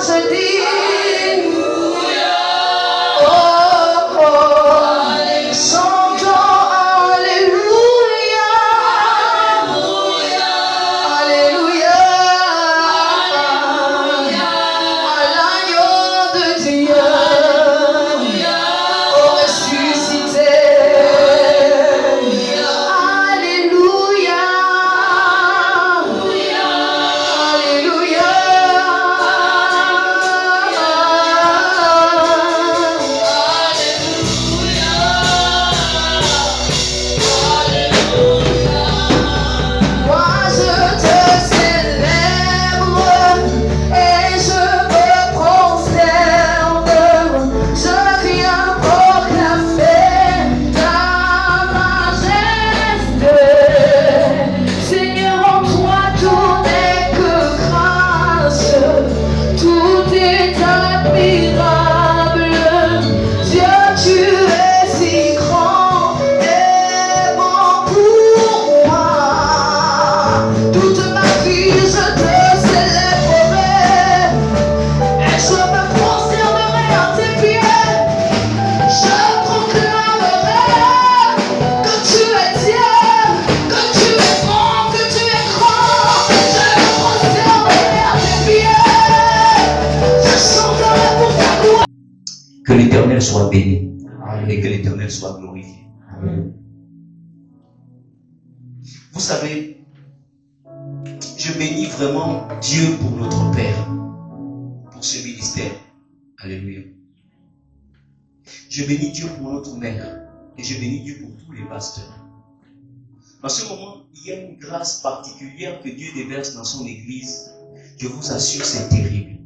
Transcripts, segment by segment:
je dis. Que l'Éternel soit béni et que l'Éternel soit glorifié. Vous savez, je bénis vraiment Dieu pour notre Père, pour ce ministère. Alléluia. Je bénis Dieu pour notre mère et je bénis Dieu pour tous les pasteurs. En ce moment, il y a une grâce particulière que Dieu déverse dans son église. Je vous assure, c'est terrible.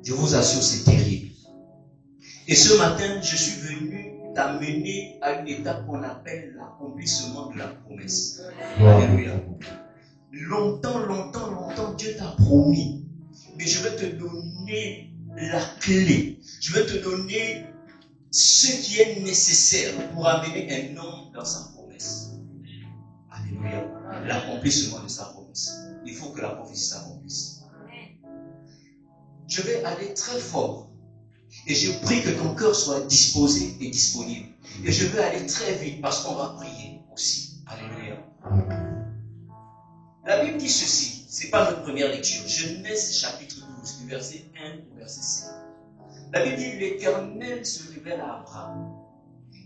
Je vous assure, c'est terrible. Et ce matin, je suis venu t'amener à une étape qu'on appelle l'accomplissement de la promesse. Alléluia. Longtemps, Dieu t'a promis. Mais je vais te donner la clé. Je vais te donner ce qui est nécessaire pour amener un homme dans sa promesse. Alléluia. L'accomplissement de sa promesse. Il faut que la prophétie s'accomplisse. Je vais aller très fort. Et je prie que ton cœur soit disposé et disponible. Et je vais aller très vite parce qu'on va prier aussi. Alléluia. La Bible dit ceci. Ce n'est pas notre première lecture. Genèse chapitre 12, du verset 1 au verset 5. La Bible dit, l'Éternel se révèle à Abraham.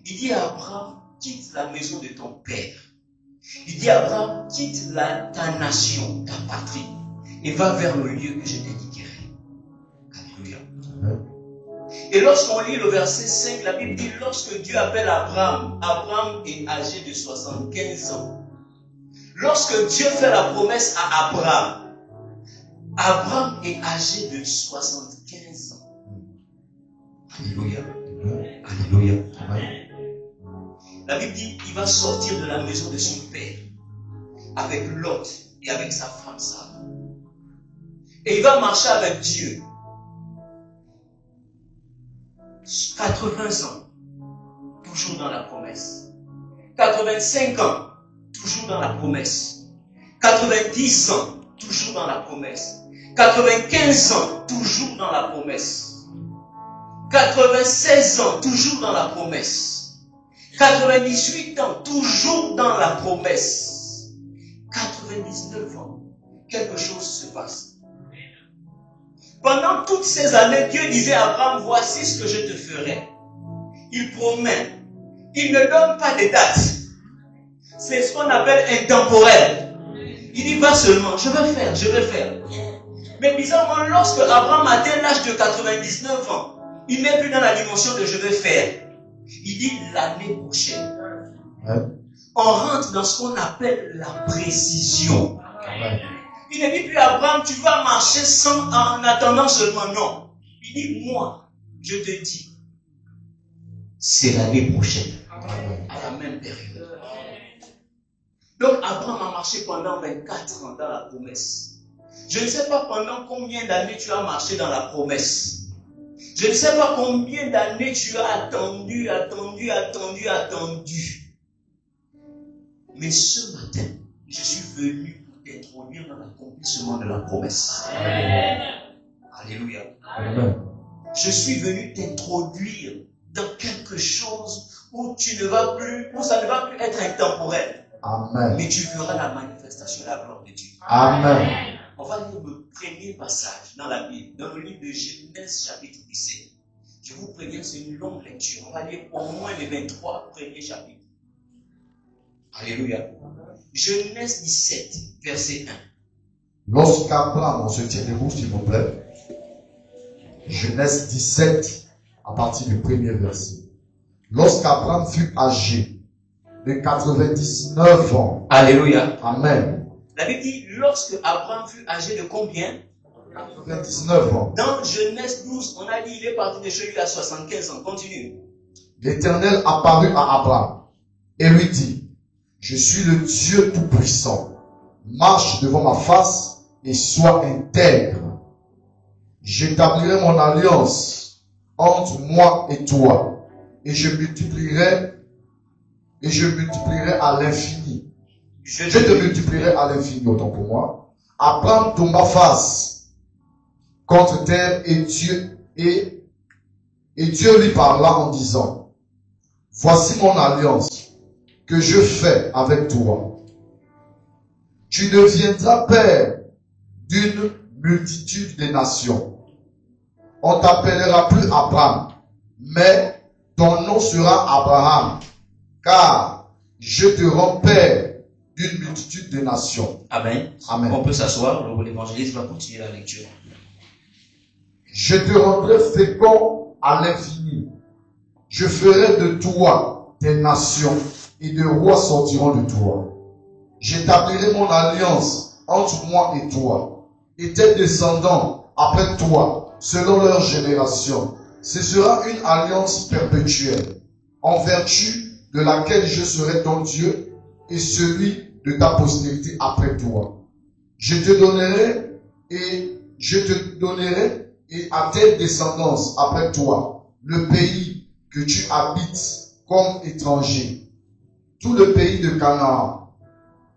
Il dit à Abraham, quitte la maison de ton père. Il dit à Abraham, quitte ta nation, ta patrie, et va vers le lieu que je t'indiquerai. Alléluia. Et lorsqu'on lit le verset 5, la Bible dit, lorsque Dieu appelle Abraham, Abraham est âgé de 75 ans. Lorsque Dieu fait la promesse à Abraham, Abraham est âgé de 75 ans. Alléluia. Alléluia. La Bible dit, il va sortir de la maison de son père avec Lot et avec sa femme Sarah. Et il va marcher avec Dieu. 80 ans, toujours dans la promesse. 85 ans, toujours dans la promesse. 90 ans, toujours dans la promesse. 95 ans, toujours dans la promesse. 96 ans, toujours dans la promesse. 98 ans, toujours dans la promesse. 99 ans, quelque chose se passe. Pendant toutes ces années, Dieu disait à Abraham, voici ce que je te ferai. Il promet. Il ne donne pas de date. C'est ce qu'on appelle intemporel. Il dit pas seulement, je vais faire. Mais bizarrement, lorsque Abraham atteint l'âge de 99 ans, il n'est plus dans la dimension de je vais faire. Il dit l'année prochaine. On rentre dans ce qu'on appelle la précision. Il ne dit plus à Abraham, tu vas marcher en attendant seulement, non. Il dit, moi, je te dis, c'est l'année prochaine, à la même période. Donc Abraham a marché pendant 24 ans dans la promesse. Je ne sais pas pendant combien d'années tu as marché dans la promesse. Je ne sais pas combien d'années tu as attendu. Mais ce matin, je suis venu pour t'introduire dans l'accomplissement de la promesse. Alléluia. Amen. Je suis venu t'introduire dans quelque chose où tu ne vas plus, où ça ne va plus être intemporel. Amen. Mais tu verras la manifestation de la gloire de Dieu. Amen. On va lire le premier passage dans la Bible, dans le livre de Genèse chapitre 17. Je vous préviens, c'est une longue lecture. On va lire au moins les 23 premiers chapitres. Alléluia. Genèse 17, verset 1. Lorsqu'Abraham, on se tient debout s'il vous plaît. Genèse 17, à partir du premier verset. Lorsqu'Abraham fut âgé de 99 ans. Alléluia. Amen. La Bible dit, lorsque Abraham fut âgé de combien? 99 ans. Dans Genèse 12, on a dit, il est parti de chez lui à 75 ans. Continue. L'Éternel apparut à Abraham et lui dit, je suis le Dieu Tout-Puissant. Marche devant ma face et sois intègre. J'établirai mon alliance entre moi et toi et je multiplierai à l'infini. Je te multiplierai à l'infini, autant pour moi. Abraham tomba face contre terre et Dieu lui parla en disant, voici mon alliance que je fais avec toi. Tu deviendras père d'une multitude de nations. On t'appellera plus Abraham, mais ton nom sera Abraham, car je te rends père d'une multitude de nations. Amen. Amen. On peut s'asseoir, l'évangéliste va continuer la lecture. Je te rendrai fécond à l'infini. Je ferai de toi des nations et des rois sortiront de toi. J'établirai mon alliance entre moi et toi et tes descendants après toi, selon leur génération. Ce sera une alliance perpétuelle, en vertu de laquelle je serai ton Dieu et celui de ta postérité après toi. Je te donnerai et à tes descendances après toi le pays que tu habites comme étranger, tout le pays de Canaan,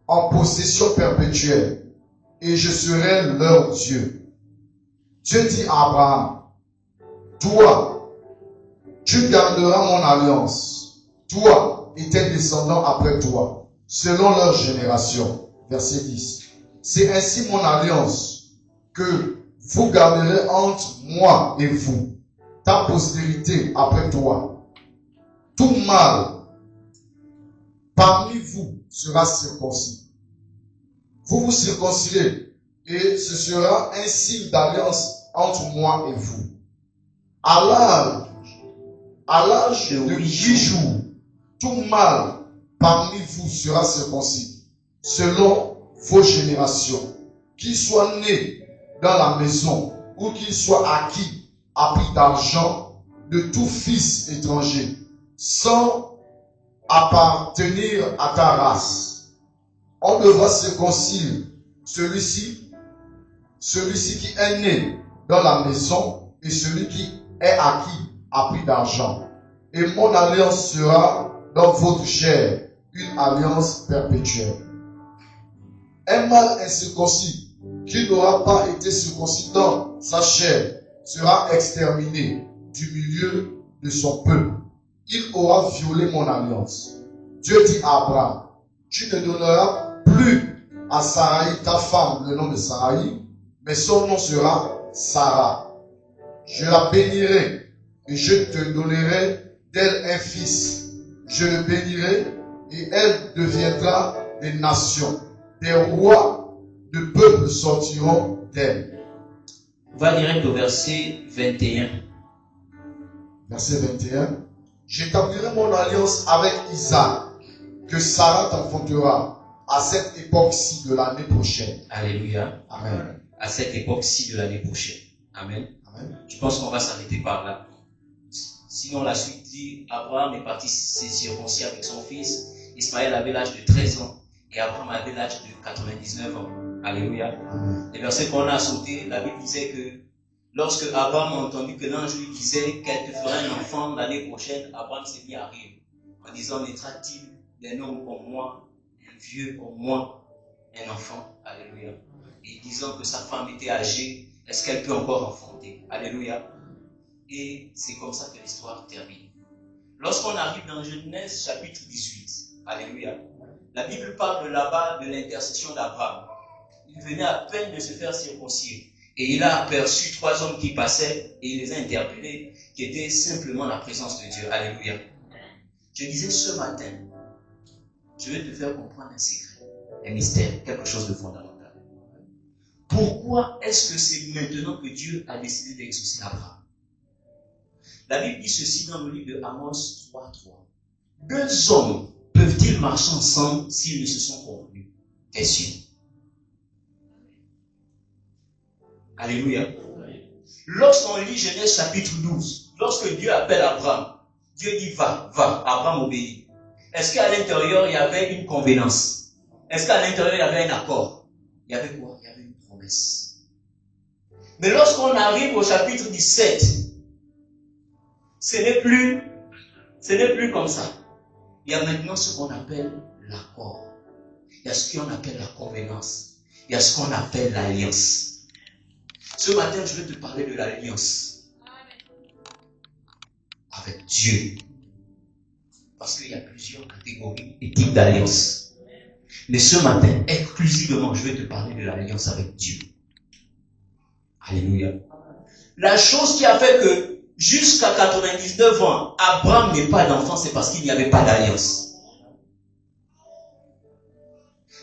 en possession perpétuelle, et je serai leur Dieu. Dieu dit à Abraham, toi, tu garderas mon alliance, toi et tes descendants après toi, selon leur génération. Verset 10. C'est ainsi mon alliance que vous garderez entre moi et vous, ta postérité après toi. Tout mâle parmi vous sera circoncis. Vous vous circoncirez et ce sera un signe d'alliance entre moi et vous. À l'âge de 8 jours, tout mâle parmi vous sera circoncis, selon vos générations, qu'il soit né dans la maison ou qu'il soit acquis à prix d'argent de tout fils étranger, sans appartenir à ta race. On devra circoncire celui-ci qui est né dans la maison et celui qui est acquis à prix d'argent. Et mon alliance sera dans votre chair, une alliance perpétuelle. Un mâle incirconcis qui n'aura pas été circoncis dans sa chair sera exterminé du milieu de son peuple. Il aura violé mon alliance. Dieu dit à Abraham, tu ne donneras plus à Sarai, ta femme, le nom de Sarai, mais son nom sera Sarah. Je la bénirai et je te donnerai d'elle un fils. Je le bénirai et elle deviendra des nations. Des rois de peuples sortiront d'elle. Va direct au verset 21. Verset 21. J'établirai mon alliance avec Isaac, que Sarah t'enfantera à cette époque-ci de l'année prochaine. Alléluia. Amen. À cette époque-ci de l'année prochaine. Amen. Amen. Je pense qu'on va s'arrêter par là. Sinon, la suite dit, Abraham est parti se circoncire avec son fils. Ismaël avait l'âge de 13 ans. Et Abraham avait l'âge de 99 ans. Alléluia. Amen. Les versets qu'on a sautés, la Bible disait que lorsque Abraham a entendu que l'ange lui disait qu'elle te fera un enfant l'année prochaine, Abraham s'est mis à rire. En disant, naîtra-t-il d'un homme comme moi, un vieux comme moi, un enfant? Alléluia. Et disant que sa femme était âgée, Est-ce qu'elle peut encore enfanter? Alléluia. Et c'est comme ça que l'histoire termine. Lorsqu'on arrive dans Genèse chapitre 18, alléluia, la Bible parle là-bas de l'intercession d'Abraham. Il venait à peine de se faire circoncire. Et il a aperçu 3 hommes qui passaient et il les a interpellés, qui étaient simplement la présence de Dieu. Alléluia. Je disais ce matin, je vais te faire comprendre un secret, un mystère, quelque chose de fondamental. Pourquoi est-ce que c'est maintenant que Dieu a décidé d'exaucer Abraham? La Bible dit ceci dans le livre de Amos 3:3. 2 hommes peuvent-ils marcher ensemble s'ils ne se sont convenus des cieux? Alléluia. Lorsqu'on lit Genèse chapitre 12, lorsque Dieu appelle Abraham, Dieu dit va, Abraham obéit. Est-ce qu'à l'intérieur il y avait une convenance? Est-ce qu'à l'intérieur il y avait un accord? Il y avait quoi? Il y avait une promesse. Mais lorsqu'on arrive au chapitre 17, ce n'est plus comme ça. Il y a maintenant ce qu'on appelle l'accord. Il y a ce qu'on appelle la convenance. Il y a ce qu'on appelle l'alliance. Ce matin, je vais te parler de l'alliance avec Dieu. Parce qu'il y a plusieurs catégories et types d'alliance. Mais ce matin, exclusivement, je vais te parler de l'alliance avec Dieu. Alléluia. La chose qui a fait que jusqu'à 99 ans, Abraham n'ait pas d'enfant, c'est parce qu'il n'y avait pas d'alliance.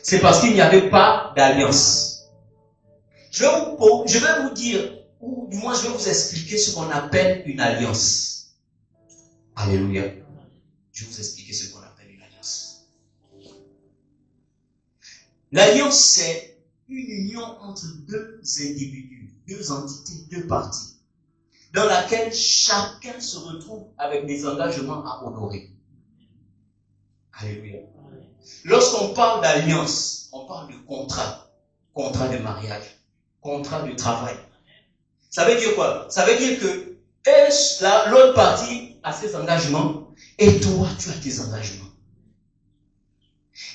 C'est parce qu'il n'y avait pas d'alliance. Je vais vous dire, ou du moins je vais vous expliquer ce qu'on appelle une alliance. Alléluia. Je vais vous expliquer ce qu'on appelle une alliance. L'alliance, c'est une union entre 2 individus, 2 entités, 2 parties, dans laquelle chacun se retrouve avec des engagements à honorer. Alléluia. Lorsqu'on parle d'alliance, on parle de contrat de mariage, contrat de travail. Ça veut dire quoi? Ça veut dire que l'autre partie a ses engagements et toi, tu as tes engagements.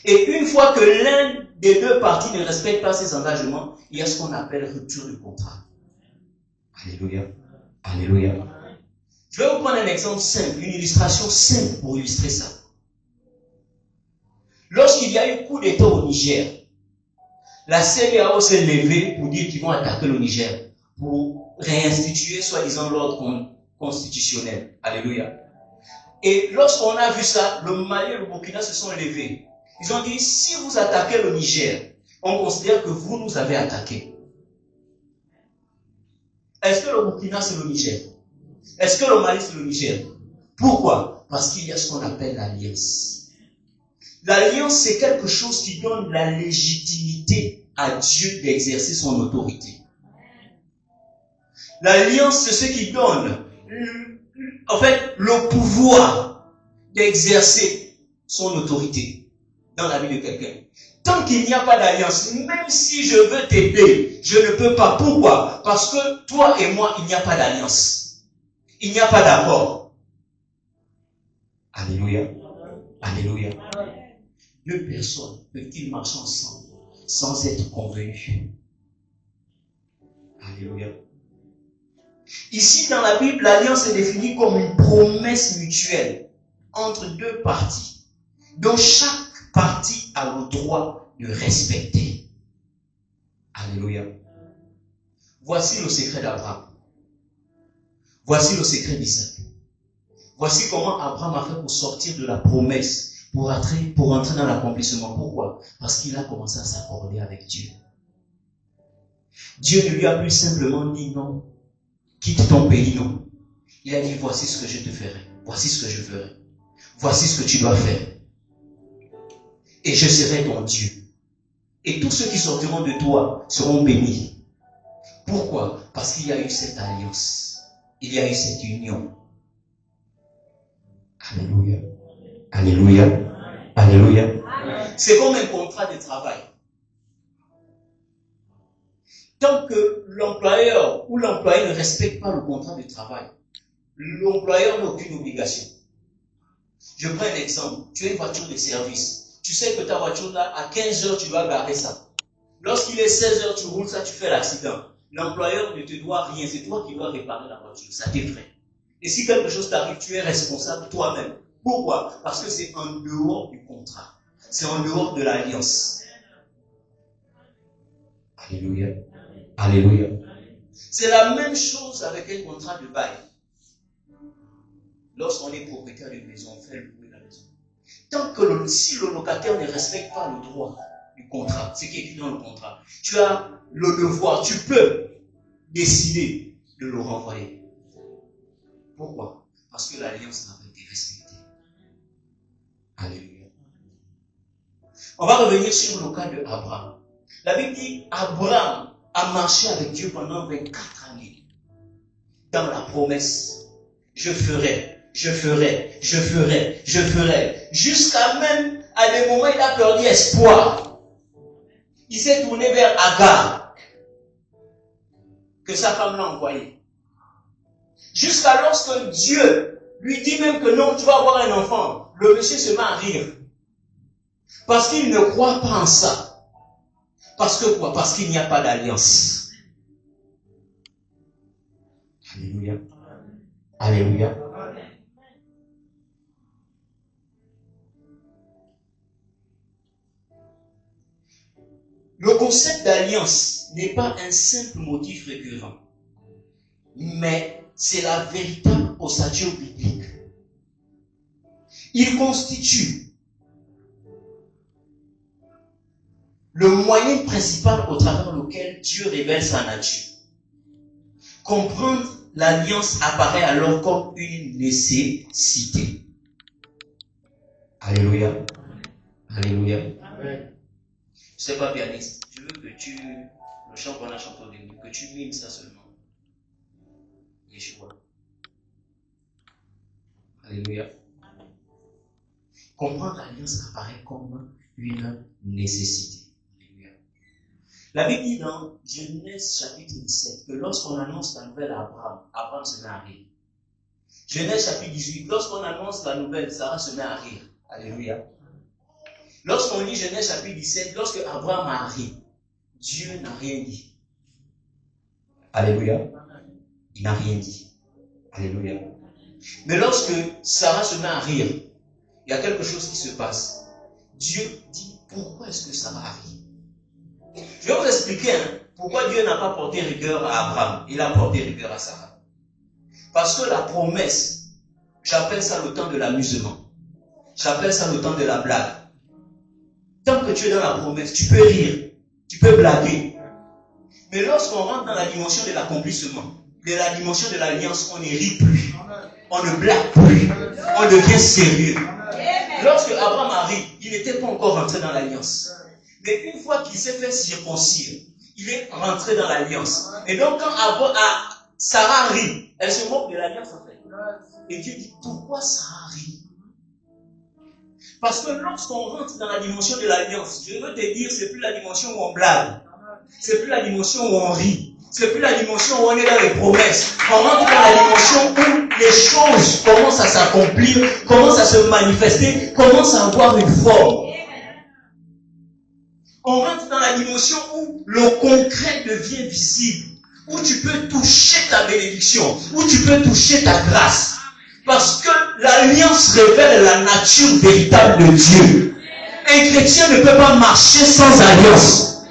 Et une fois que l'un des 2 parties ne respecte pas ses engagements, il y a ce qu'on appelle rupture de contrat. Alléluia. Alléluia. Je vais vous prendre un exemple simple, une illustration simple pour illustrer ça. Lorsqu'il y a eu coup d'État au Niger, la CEDEAO s'est levée pour dire qu'ils vont attaquer le Niger, pour réinstituer soi-disant l'ordre constitutionnel. Alléluia. Et lorsqu'on a vu ça, le Mali et le Burkina se sont levés. Ils ont dit, si vous attaquez le Niger, on considère que vous nous avez attaqué. Est-ce que le Burkina c'est le Niger? Est-ce que le Mali c'est le Niger? Pourquoi? Parce qu'il y a ce qu'on appelle l'alliance. L'alliance, c'est quelque chose qui donne la légitimité à Dieu d'exercer son autorité. L'alliance, c'est ce qui donne, en fait, le pouvoir d'exercer son autorité dans la vie de quelqu'un. Tant qu'il n'y a pas d'alliance, même si je veux t'aider, je ne peux pas. Pourquoi? Parce que toi et moi, il n'y a pas d'alliance. Il n'y a pas d'accord. Alléluia. Alléluia. 2 personnes peuvent-ils marcher ensemble sans être convenues? Alléluia. Ici, dans la Bible, l'alliance est définie comme une promesse mutuelle entre 2 parties, dont chaque partie a le droit de respecter. Alléluia. Voici le secret d'Abraham. Voici le secret d'Isaac. Voici comment Abraham a fait pour sortir de la promesse, pour entrer dans l'accomplissement. Pourquoi? Parce qu'il a commencé à s'accorder avec Dieu. Dieu ne lui a plus simplement dit non, quitte ton pays, non. Il a dit, voici ce que je te ferai. Voici ce que je ferai. Voici ce que tu dois faire. Et je serai ton Dieu. Et tous ceux qui sortiront de toi seront bénis. Pourquoi? Parce qu'il y a eu cette alliance. Il y a eu cette union. Alléluia. Alléluia. Alléluia. C'est comme un contrat de travail. Tant que l'employeur ou l'employé ne respecte pas le contrat de travail, l'employeur n'a aucune obligation. Je prends un exemple. Tu as une voiture de service. Tu sais que ta voiture là, à 15 heures, tu dois garer ça. Lorsqu'il est 16 heures, tu roules ça, tu fais l'accident. l'employeur ne te doit rien, c'est toi qui dois réparer la voiture, ça t'effraie. Et si quelque chose t'arrive, tu es responsable toi-même. Pourquoi? Parce que c'est en dehors du contrat. C'est en dehors de l'alliance. Alléluia. Alléluia. C'est la même chose avec un contrat de bail. Lorsqu'on est propriétaire d'une maison, on fait louer la maison. Tant que si le locataire ne respecte pas le droit du contrat, ce qui est écrit dans le contrat, tu as le devoir, tu peux décider de le renvoyer. Pourquoi? Parce que l'alliance n'a pas été respectée. Alléluia. On va revenir sur le cas de Abraham. La Bible dit Abraham a marché avec Dieu pendant 24 années. Dans la promesse, je ferai, je ferai, je ferai, je ferai. Jusqu'à même, à des moments, il a perdu espoir. Il s'est tourné vers Agar, que sa femme l'a envoyé. Jusqu'à lorsque Dieu lui dit même que non, tu vas avoir un enfant. Le monsieur se met à rire. Parce qu'il ne croit pas en ça. Parce que quoi? Parce qu'il n'y a pas d'alliance. Alléluia. Alléluia. Le concept d'alliance n'est pas un simple motif récurrent, mais c'est la véritable ossature biblique. Il constitue le moyen principal au travers lequel Dieu révèle sa nature. Comprendre l'alliance apparaît alors comme une nécessité. Alléluia. Alléluia. Amen. Je ne sais pas, pianiste, je veux que tu, le chant qu'on a chanté au début, que tu mimes ça seulement. Yeshua. Alléluia. Comprendre l'alliance apparaît comme une nécessité. La Bible dit dans Genèse chapitre 17 que lorsqu'on annonce la nouvelle à Abraham, Abraham se met à rire. Genèse chapitre 18, lorsqu'on annonce la nouvelle, Sarah se met à rire. Alléluia. Lorsqu'on lit Genèse chapitre 17, lorsque Abraham a ri, Dieu n'a rien dit. Alléluia. Il n'a rien dit. Alléluia. Mais lorsque Sarah se met à rire, il y a quelque chose qui se passe. Dieu dit, pourquoi est-ce que Sarah rit? Je vais vous expliquer pourquoi Dieu n'a pas porté rigueur à Abraham. Il a porté rigueur à Sarah. Parce que la promesse, j'appelle ça le temps de l'amusement. J'appelle ça le temps de la blague. Tant que tu es dans la promesse, tu peux rire, tu peux blaguer. Mais lorsqu'on rentre dans la dimension de l'accomplissement, de la dimension de l'alliance, on ne rit plus. On ne blague plus. On devient sérieux. Lorsque Abraham a ri, il n'était pas encore rentré dans l'alliance. Mais une fois qu'il s'est fait circoncire, il est rentré dans l'alliance. Et donc quand Sarah rit, elle se moque de l'alliance en fait. Et Dieu dit, pourquoi Sarah rit? Parce que lorsqu'on rentre dans la dimension de l'alliance, je veux te dire, c'est plus la dimension où on blague. C'est plus la dimension où on rit. C'est plus la dimension où on est dans les promesses. On rentre dans la dimension où les choses commencent à s'accomplir, commencent à se manifester, commencent à avoir une forme. On rentre dans la dimension où le concret devient visible, où tu peux toucher ta bénédiction, où tu peux toucher ta grâce. Parce que l'alliance révèle la nature véritable de Dieu. Un chrétien ne peut pas marcher sans alliance.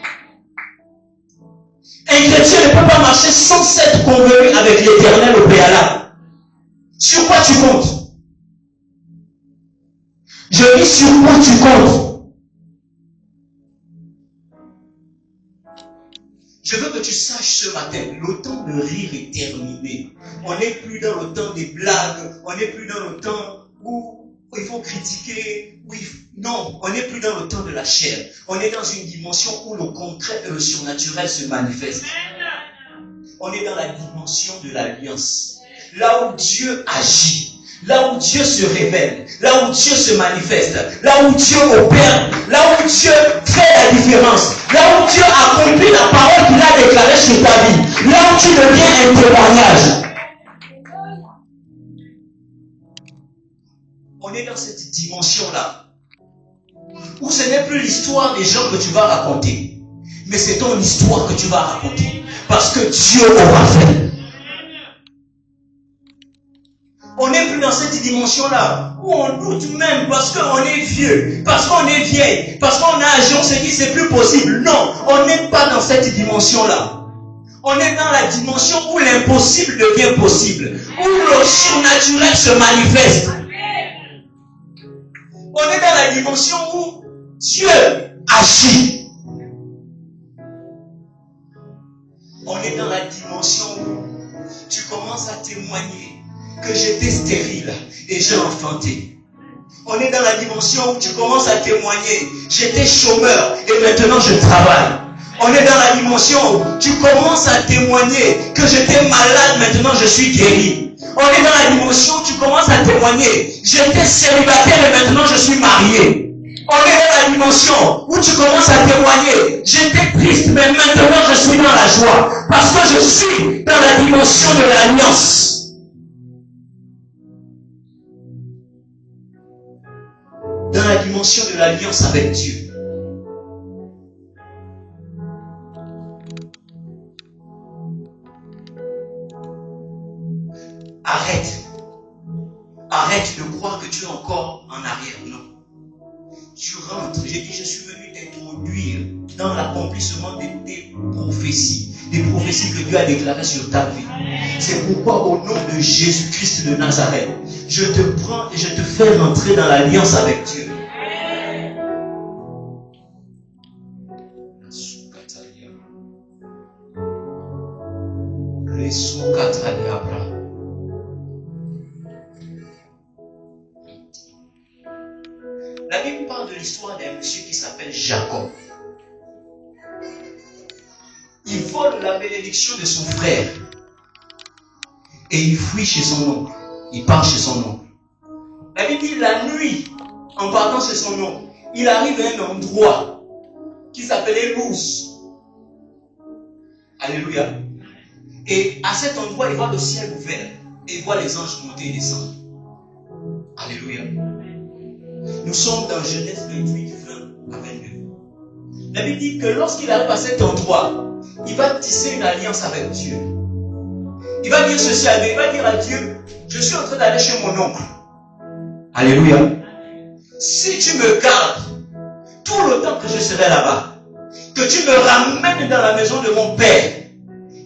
Un chrétien ne peut pas marcher sans s'être convenu avec l'Éternel au préalable. Sur quoi tu comptes? Je dis sur quoi tu comptes? Je veux que tu saches ce matin, le temps de rire est terminé. On n'est plus dans le temps des blagues, on n'est plus dans le temps où il faut critiquer, non, on n'est plus dans le temps de la chair. On est dans une dimension où le concret et le surnaturel se manifestent. On est dans la dimension de l'alliance. Là où Dieu agit. Là où Dieu se révèle, là où Dieu se manifeste, là où Dieu opère, là où Dieu fait la différence, là où Dieu accomplit la parole qu'il a déclarée sur ta vie, là où tu deviens un témoignage. On est dans cette dimension-là, où ce n'est plus l'histoire des gens que tu vas raconter, mais c'est ton histoire que tu vas raconter. parce que Dieu aura fait. On n'est plus dans cette dimension-là où on doute même parce qu'on est vieux, parce qu'on est vieille, parce qu'on a âgé, on se dit c'est plus possible. Non, on n'est pas dans cette dimension-là. On est dans la dimension où l'impossible devient possible, où le surnaturel se manifeste. On est dans la dimension où Dieu agit. On est dans la dimension où tu commences à témoigner que j'étais stérile et j'ai enfanté. On est dans la dimension où tu commences à témoigner, j'étais chômeur et maintenant je travaille. On est dans la dimension où tu commences à témoigner que j'étais malade, maintenant je suis guéri. On est dans la dimension où tu commences à témoigner, j'étais célibataire et maintenant je suis marié. On est dans la dimension où tu commences à témoigner, j'étais triste mais maintenant je suis dans la joie. Parce que je suis dans la dimension de l'alliance. Dans la dimension de l'alliance avec Dieu. Arrête de croire que tu es encore en arrière. Non. Tu rentres. J'ai dit, je suis venu t'introduire dans l'accomplissement des prophéties que Dieu a déclarées sur ta vie. C'est pourquoi au nom de Jésus-Christ de Nazareth, je te prends et je te fais rentrer dans l'alliance avec Dieu. La Bible parle de l'histoire d'un monsieur qui s'appelle Jacob. Il vole la bénédiction de son frère et il fuit chez son oncle. Il part chez son oncle. La Bible dit la nuit, en partant chez son oncle, il arrive à un endroit qui s'appelait Luz. Alléluia. Et à cet endroit, il voit le ciel ouvert et il voit les anges monter et descendre. Alléluia. Nous sommes dans Genèse 28, 20 à 22. La Bible dit que lorsqu'il arrive à cet endroit, il va tisser une alliance avec Dieu. Il va dire ceci à Dieu. Il va dire à Dieu, je suis en train d'aller chez mon oncle. Alléluia. Si tu me gardes tout le temps que je serai là-bas, que tu me ramènes dans la maison de mon père,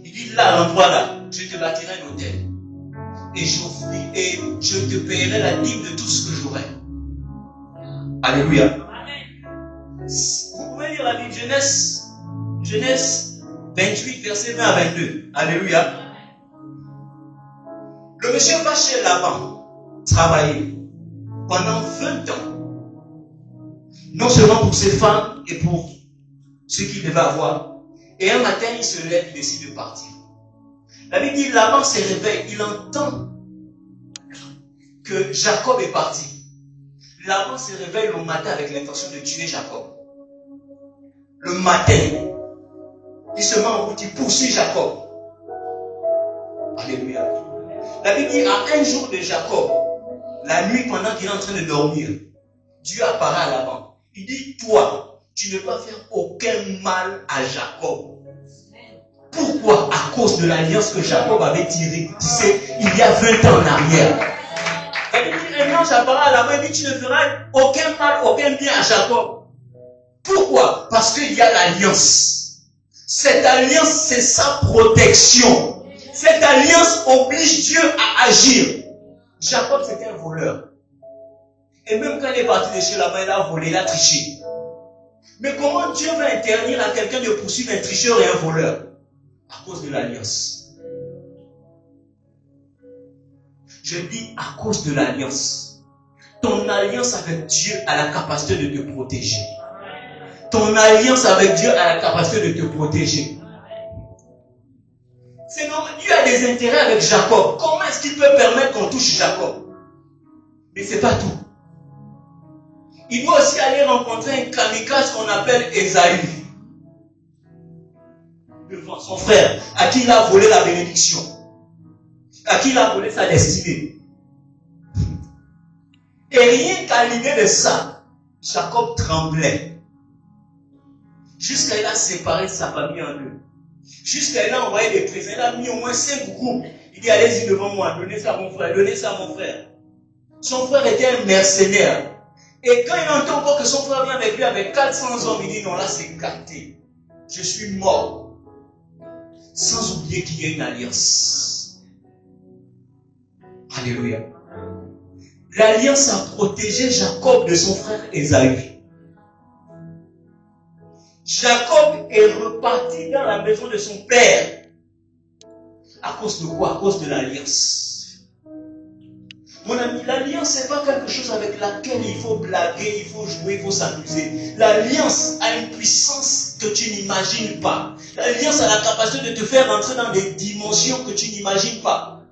il dit là, à l'endroit là, je te bâtirai un hôtel. Et je te paierai la dîme de tout ce que j'aurai. Alléluia. Vous pouvez lire la Bible, Genèse 28, verset 20 à 22. Alléluia. Le monsieur va chez Laban travailler pendant 20 ans. Non seulement pour ses femmes et pour ce qu'il devait avoir. Et un matin, il se lève, il décide de partir. La Bible dit, Laban se réveille, il entend que Jacob est parti. Laban se réveille le matin avec l'intention de tuer Jacob. Le matin, il se met en route, il poursuit Jacob. Alléluia. La Bible dit, à un jour de Jacob, la nuit pendant qu'il est en train de dormir, Dieu apparaît à Laban. Il dit, toi, tu ne vas faire aucun mal à Jacob. Pourquoi? À cause de l'alliance que Jacob avait tirée. C'est il y a 20 ans en arrière. Un ange apparaît à Laban et dit, tu ne feras aucun mal, aucun bien à Jacob. Pourquoi? Parce qu'il y a l'alliance. Cette alliance, c'est sa protection. Cette alliance oblige Dieu à agir. Jacob, c'était un voleur. Et même quand il est parti de chez Laban, il a volé, il a triché. Mais comment Dieu va interdire à quelqu'un de poursuivre un tricheur et un voleur? À cause de l'alliance. Je dis à cause de l'alliance. Ton alliance avec Dieu a la capacité de te protéger. Ton alliance avec Dieu a la capacité de te protéger. C'est normal. Dieu a des intérêts avec Jacob. Comment est-ce qu'il peut permettre qu'on touche Jacob? Mais ce n'est pas tout. Il doit aussi aller rencontrer un kamikaze qu'on appelle Esaü. Devant son frère, à qui il a volé la bénédiction. À qui il a volé sa destinée. Et rien qu'à l'idée de ça, Jacob tremblait. Jusqu'à il a séparé sa famille en deux. Jusqu'à il a envoyé des présents, il a mis au moins 5 groupes. Il dit, allez-y devant moi, donnez ça à mon frère, donnez ça à mon frère. Son frère était un mercenaire. Et quand il entend encore que son frère vient avec lui avec 400 hommes, il dit, non, là c'est gâté. Je suis mort. Sans oublier qu'il y a une alliance. Alléluia. L'alliance a protégé Jacob de son frère Ésaü. Jacob est reparti dans la maison de son père. À cause de quoi? À cause de l'alliance. Mon ami, l'alliance n'est pas quelque chose avec laquelle il faut blaguer, il faut jouer, il faut s'amuser. L'alliance a une puissance que tu n'imagines pas. L'alliance a la capacité de te faire entrer dans des dimensions que tu n'imagines pas.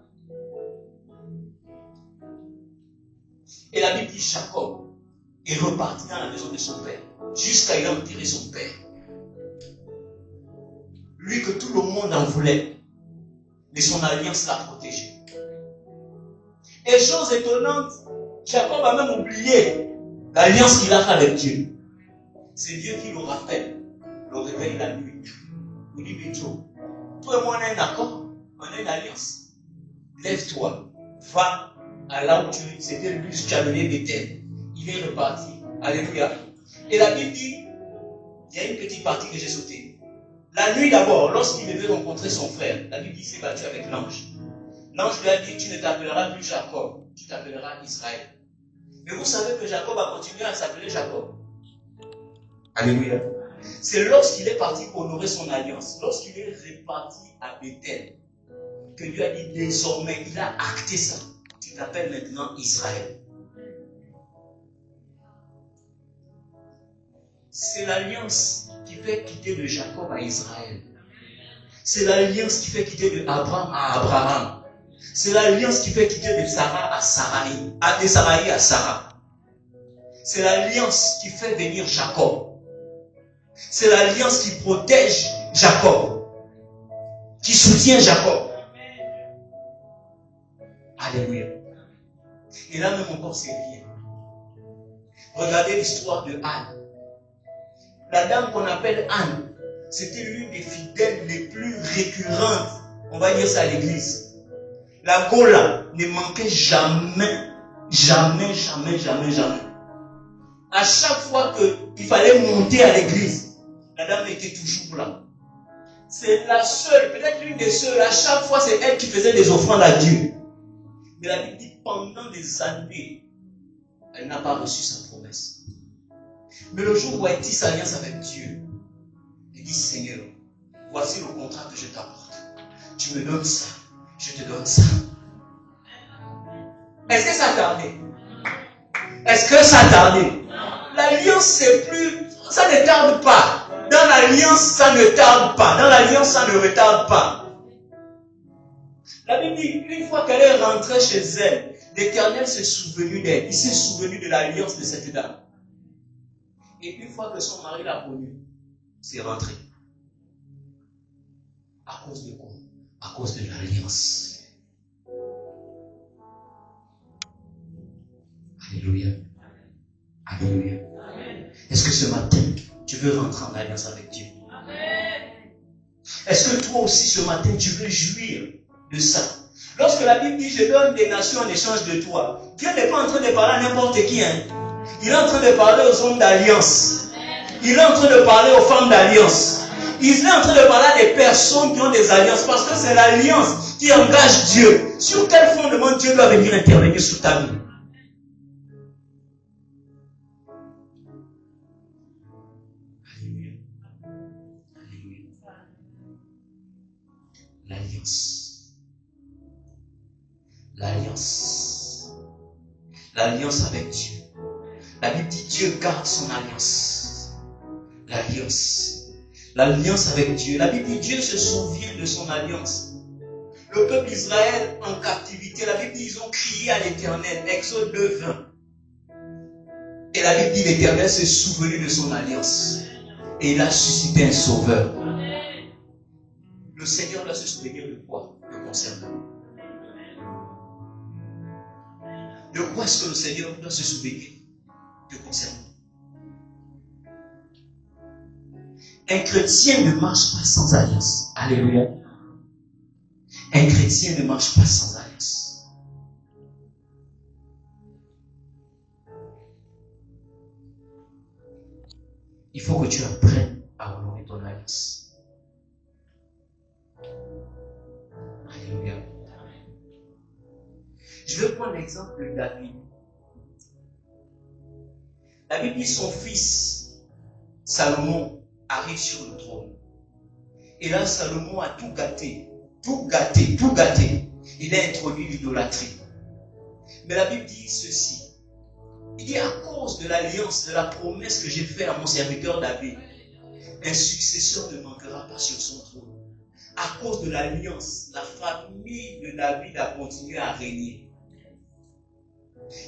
Et la Bible dit Jacob est reparti dans la maison de son père, jusqu'à il a enterré son père. Lui que tout le monde en voulait, mais son alliance l'a protégé. Et chose étonnante, Jacob a même oublié l'alliance qu'il a fait avec Dieu. C'est Dieu qui le rappelle, le réveille la nuit. Il dit, mais Joe, toi et moi on a un accord, on a une alliance. Lève-toi, va à là où c'était lui qui a donné des terres. Il est reparti. Alléluia. Et la Bible dit, il y a une petite partie que j'ai sautée. La nuit d'abord, lorsqu'il devait rencontrer son frère, la Bible dit qu'il s'est battu avec l'ange. L'ange lui a dit, tu ne t'appelleras plus Jacob, tu t'appelleras Israël. Mais vous savez que Jacob a continué à s'appeler Jacob. Alléluia. C'est lorsqu'il est parti honorer son alliance, lorsqu'il est reparti à Bethel, que Dieu a dit désormais, il a acté ça. Tu t'appelles maintenant Israël. C'est l'alliance qui fait quitter de Jacob à Israël. C'est l'alliance qui fait quitter de Abraham à Abraham. C'est l'alliance qui fait quitter de Sarah à Sarai, de Sarai à Sarah. C'est l'alliance qui fait venir Jacob. C'est l'alliance qui protège Jacob, qui soutient Jacob. Alléluia. Et là même encore, c'est rien. Regardez l'histoire de Anne. La dame qu'on appelle Anne, c'était l'une des fidèles les plus récurrentes, on va dire ça à l'église. La Gola ne manquait jamais. À chaque fois qu'il fallait monter à l'église, la dame était toujours là. C'est la seule, peut-être l'une des seules, à chaque fois c'est elle qui faisait des offrandes à Dieu. Mais la Bible dit pendant des années, elle n'a pas reçu sa promesse. Mais le jour où elle tisse alliance avec Dieu, elle dit Seigneur, voici le contrat que je t'apporte. Tu me donnes ça, je te donne ça. Est-ce que ça tardait? Est-ce que ça tardait? L'alliance, c'est plus, ça ne tarde pas. Dans l'alliance, ça ne tarde pas. Dans l'alliance, ça ne retarde pas. La Bible dit, une fois qu'elle est rentrée chez elle, l'Éternel s'est souvenu d'elle. Il s'est souvenu de l'alliance de cette dame. Et une fois que son mari l'a connue, c'est rentré. À cause de quoi? À cause de l'alliance. Alléluia. Alléluia. Est-ce que ce matin, tu veux rentrer en alliance avec Dieu? Est-ce que toi aussi ce matin, tu veux jouir de ça? Lorsque la Bible dit, je donne des nations en échange de toi, Dieu n'est pas en train de parler à n'importe qui. Il est en train de parler aux hommes d'alliance. Il est en train de parler aux femmes d'alliance. Il est en train de parler à des personnes qui ont des alliances, parce que c'est l'alliance qui engage Dieu. Sur quel fondement Dieu doit venir intervenir sur ta vie? Alléluia. Alléluia. L'alliance. L'alliance. L'alliance avec Dieu. La Bible dit Dieu garde son alliance. L'alliance. L'alliance avec Dieu. La Bible dit Dieu se souvient de son alliance. Le peuple d'Israël en captivité, la Bible dit ils ont crié à l'Éternel. Exode 2:20. Et la Bible dit l'Éternel s'est souvenu de son alliance. Et il a suscité un sauveur. Le Seigneur doit se souvenir de quoi? Le concernant. De quoi est-ce que le Seigneur doit se souvenir? De concernant. Un chrétien ne marche pas sans alliance. Alléluia. Un chrétien ne marche pas sans alliance. Il faut que tu apprennes à honorer ton alliance. Alléluia. Je vais prendre l'exemple de David. David dit son fils, Salomon, arrive sur le trône. Et là, Salomon a tout gâté. Tout gâté, tout gâté. Il a introduit l'idolâtrie. Mais la Bible dit ceci. Il dit à cause de l'alliance, de la promesse que j'ai faite à mon serviteur David, un successeur ne manquera pas sur son trône. À cause de l'alliance, la famille de David a continué à régner.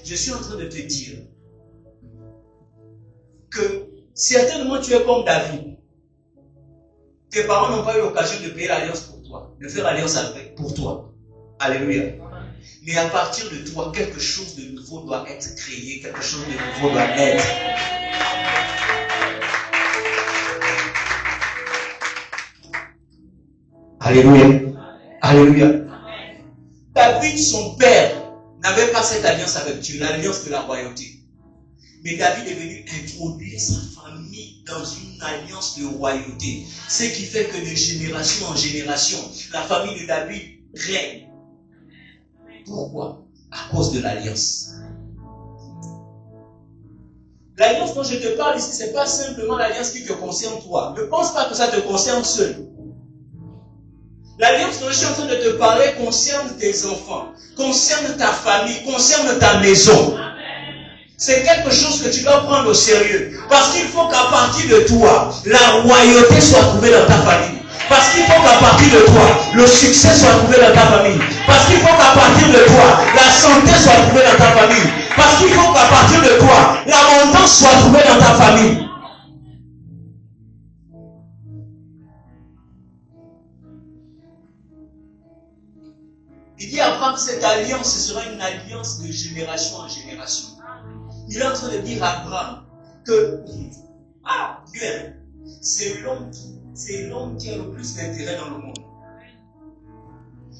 Je suis en train de te dire que certainement tu es comme David. Tes parents n'ont pas eu l'occasion de payer l'alliance pour toi, de faire l'alliance pour toi. Alléluia. Mais à partir de toi, quelque chose de nouveau doit être créé, quelque chose de nouveau doit être. Alléluia. Alléluia. David, son père, n'avait pas cette alliance avec Dieu, l'alliance de la royauté. Mais David est venu introduire sa famille dans une alliance de royauté. Ce qui fait que de génération en génération, la famille de David règne. Pourquoi? À cause de l'alliance. L'alliance dont je te parle ici, ce n'est pas simplement l'alliance qui te concerne toi. Ne pense pas que ça te concerne seul. L'alliance dont je suis en train de te parler concerne tes enfants, concerne ta famille, concerne ta maison. C'est quelque chose que tu dois prendre au sérieux. Parce qu'il faut qu'à partir de toi, la royauté soit trouvée dans ta famille. Parce qu'il faut qu'à partir de toi, le succès soit trouvé dans ta famille. Parce qu'il faut qu'à partir de toi, la santé soit trouvée dans ta famille. Parce qu'il faut qu'à partir de toi, l'abondance soit trouvée dans ta famille. Il dit à Abraham, cette alliance, ce sera une alliance de génération en génération. Il est en train de dire à Abraham que Dieu, c'est l'homme qui a le plus d'intérêt dans le monde.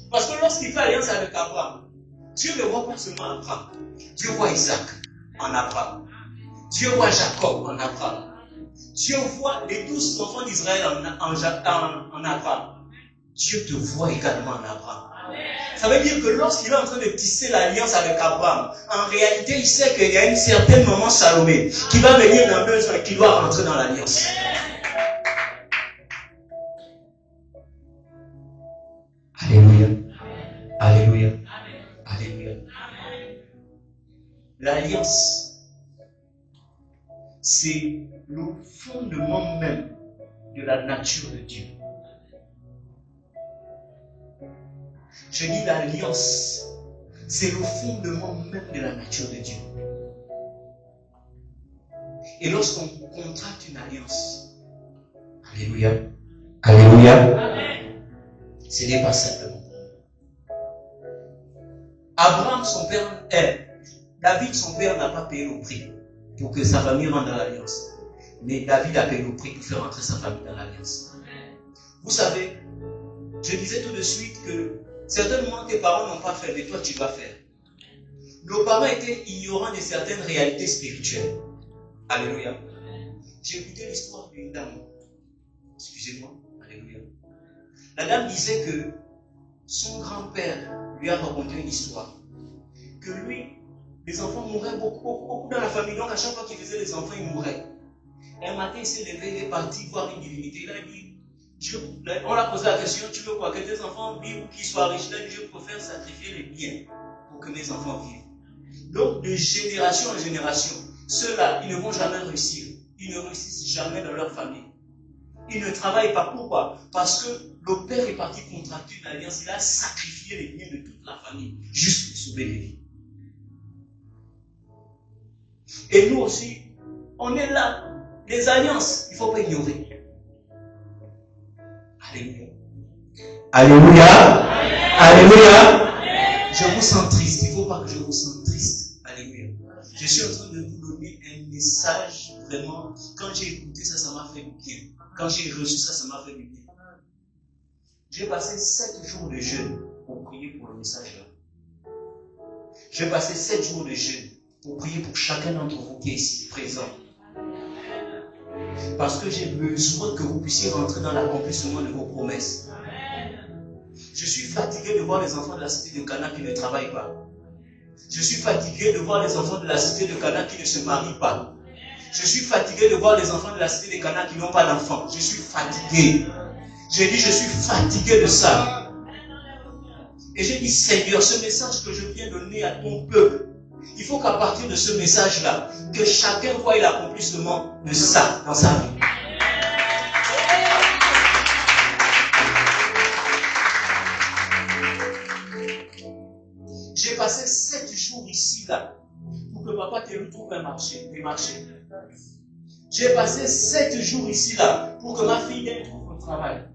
Parce que lorsqu'il fait alliance avec Abraham, Dieu ne voit pas seulement Abraham. Dieu voit Isaac en Abraham. Dieu voit Jacob en Abraham. Dieu voit les 12 enfants d'Israël en Abraham. Dieu te voit également en Abraham. Ça veut dire que lorsqu'il est en train de tisser l'alliance avec Abraham, en réalité, il sait qu'il y a une certaine maman Salomé qui va venir dans 2 ans et qui doit rentrer dans l'alliance. Alléluia. Alléluia. Alléluia. L'alliance, c'est le fondement même de la nature de Dieu. Je dis l'alliance, c'est le fondement même de la nature de Dieu. Et lorsqu'on contracte une alliance, alléluia, alléluia, ce n'est pas simplement. Abraham, son père, David, son père, n'a pas payé le prix pour que sa famille rentre dans l'alliance. Mais David a payé le prix pour faire entrer sa famille dans l'alliance. Vous savez, je disais tout de suite que certainement tes parents n'ont pas fait, mais toi tu vas faire. Nos parents étaient ignorants de certaines réalités spirituelles. Alléluia. J'ai écouté l'histoire d'une dame. Excusez-moi. Alléluia. La dame disait que son grand-père lui a raconté une histoire. Que lui, les enfants mouraient beaucoup dans la famille. Donc à chaque fois qu'il faisait les enfants, ils mouraient. Un matin, il s'est levé, il est parti voir une divinité. Il a dit, on l'a posé la question, tu veux quoi? Que tes enfants vivent ou qu'ils soient riches? Il a dit, je préfère sacrifier les biens pour que mes enfants vivent. Donc de génération en génération, ceux-là, ils ne vont jamais réussir. Ils ne réussissent jamais dans leur famille. Ils ne travaillent pas. Pourquoi? Parce que le père est parti contracter une alliance. Il a sacrifié les biens de toute la famille juste pour sauver les vies. Et nous aussi, on est là. Les alliances, il ne faut pas ignorer. Alléluia. Alléluia. Alléluia. Je vous sens triste. Il ne faut pas que je vous sente triste. Alléluia. Je suis en train de vous donner un message vraiment, quand j'ai écouté ça, ça m'a fait du bien. Quand j'ai reçu ça, ça m'a fait du bien. J'ai passé 7 jours de jeûne pour prier pour le message là. J'ai passé 7 jours de jeûne pour prier pour chacun d'entre vous qui est ici présent. Parce que j'ai besoin que vous puissiez rentrer dans l'accomplissement de vos promesses. Je suis fatigué de voir les enfants de la cité de Cana qui ne travaillent pas. Je suis fatigué de voir les enfants de la cité de Cana qui ne se marient pas. Je suis fatigué de voir les enfants de la cité de Cana qui n'ont pas d'enfants. Je suis fatigué. J'ai dit, je suis fatigué de ça. Et j'ai dit, Seigneur, ce message que je viens donner à ton peuple, il faut qu'à partir de ce message-là, que chacun voie l'accomplissement de ça dans sa vie. J'ai passé 7 jours ici, là, pour que papa te retrouve un marché, des marchés. J'ai passé 7 jours ici, là, pour que ma fille ait trouve un travail.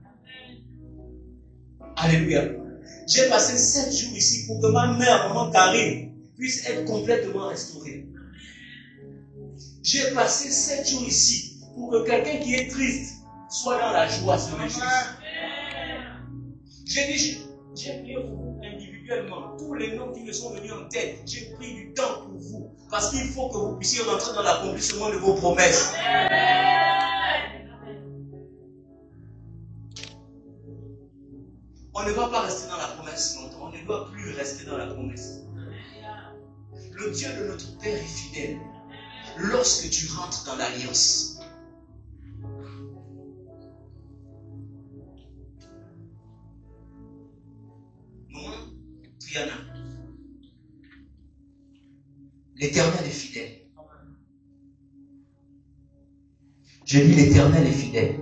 Alléluia. J'ai passé 7 jours ici pour que ma mère, maman Karine, puisse être complètement restaurée. J'ai passé 7 jours ici pour que quelqu'un qui est triste soit dans la joie se réjouisse. J'ai dit, j'ai prié pour vous individuellement. Tous les noms qui me sont venus en tête, j'ai pris du temps pour vous. Parce qu'il faut que vous puissiez rentrer dans l'accomplissement de vos promesses. On ne va pas rester dans la promesse longtemps. On ne doit plus rester dans la promesse. Le Dieu de notre Père est fidèle. Lorsque tu rentres dans l'alliance, maman Triana, l'Éternel est fidèle. Je dis l'Éternel est fidèle.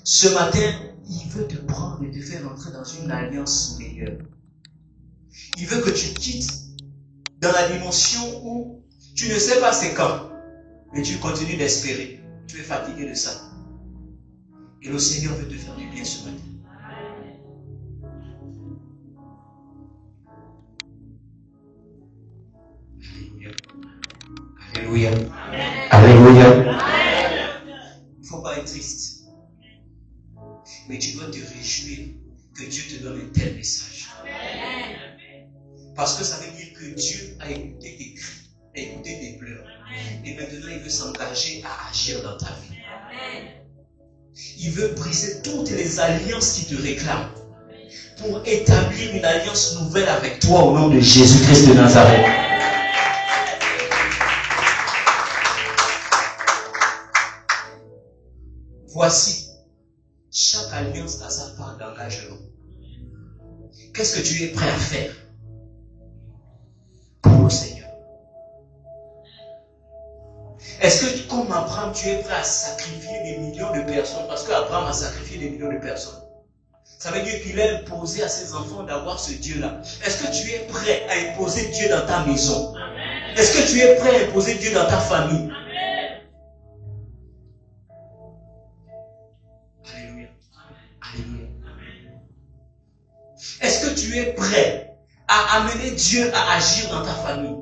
Ce matin, il veut te prendre et te faire entrer dans une alliance meilleure. Il veut que tu quittes dans la dimension où tu ne sais pas c'est quand, mais tu continues d'espérer. Tu es fatigué de ça. Et le Seigneur veut te faire du bien ce matin. Alléluia. Alléluia. Il ne faut pas être triste. Mais tu dois te réjouir que Dieu te donne un tel message. Parce que ça veut dire que Dieu a écouté tes cris, a écouté tes pleurs. Et maintenant, il veut s'engager à agir dans ta vie. Il veut briser toutes les alliances qui te réclament pour établir une alliance nouvelle avec toi au nom de Jésus-Christ de Nazareth. Voici, chaque alliance a sa part d'engagement. Qu'est-ce que tu es prêt à faire pour le Seigneur? Est-ce que, comme Abraham, tu es prêt à sacrifier des millions de personnes? Parce qu'Abraham a sacrifié des millions de personnes. Ça veut dire qu'il a imposé à ses enfants d'avoir ce Dieu-là. Est-ce que tu es prêt à imposer Dieu dans ta maison? Est-ce que tu es prêt à imposer Dieu dans ta famille? Alléluia. Alléluia. Est-ce que tu es prêt à amener Dieu à agir dans ta famille?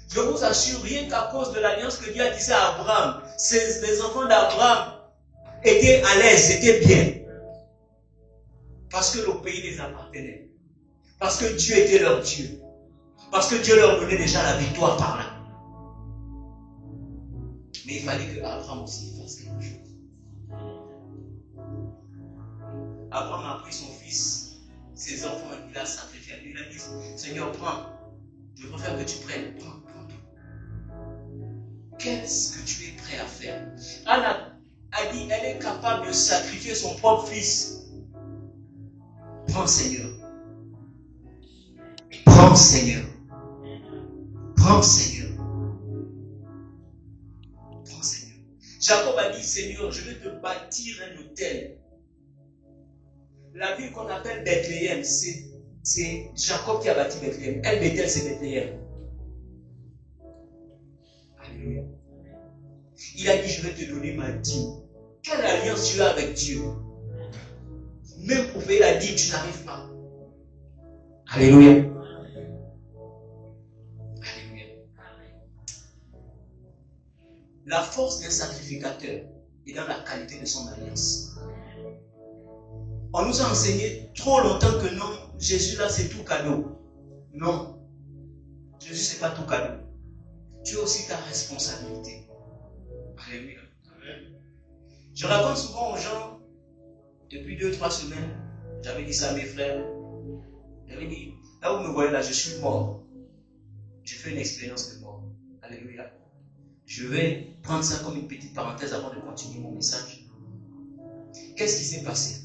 Je vous assure, rien qu'à cause de l'alliance que Dieu a tissée à Abraham, les enfants d'Abraham étaient à l'aise, étaient bien. Parce que le pays les appartenait. Parce que Dieu était leur Dieu. Parce que Dieu leur donnait déjà la victoire par là. Mais il fallait que Abraham aussi fasse quelque chose. Abraham a pris son fils, ses enfants, il l'a sacrifié. Il a dit, Seigneur, prends. Je préfère que tu prennes. Prends. Qu'est-ce que tu es prêt à faire? Anna a dit, elle est capable de sacrifier son propre fils. Prends, Seigneur. Prends, Seigneur. Prends, Seigneur. Prends, Seigneur. Jacob a dit, Seigneur, je vais te bâtir un autel. La ville qu'on appelle Bethléem, c'est Jacob qui a bâti Bethléem. Elle, Bethel, c'est Bethléem. Alléluia. Il a dit, je vais te donner ma dîme. Quelle alliance tu as avec Dieu? Même pour payer la dîme, tu n'arrives pas. Alléluia. Alléluia. La force d'un sacrificateur est dans la qualité de son alliance. On nous a enseigné trop longtemps que non, Jésus là c'est tout cadeau. Non, Jésus c'est pas tout cadeau. Tu as aussi ta responsabilité. Alléluia. Je raconte souvent aux gens, depuis 2-3 semaines, j'avais dit ça à mes frères, j'avais dit, là où vous me voyez là, je suis mort. J'ai fait une expérience de mort. Alléluia. Je vais prendre ça comme une petite parenthèse avant de continuer mon message. Qu'est-ce qui s'est passé?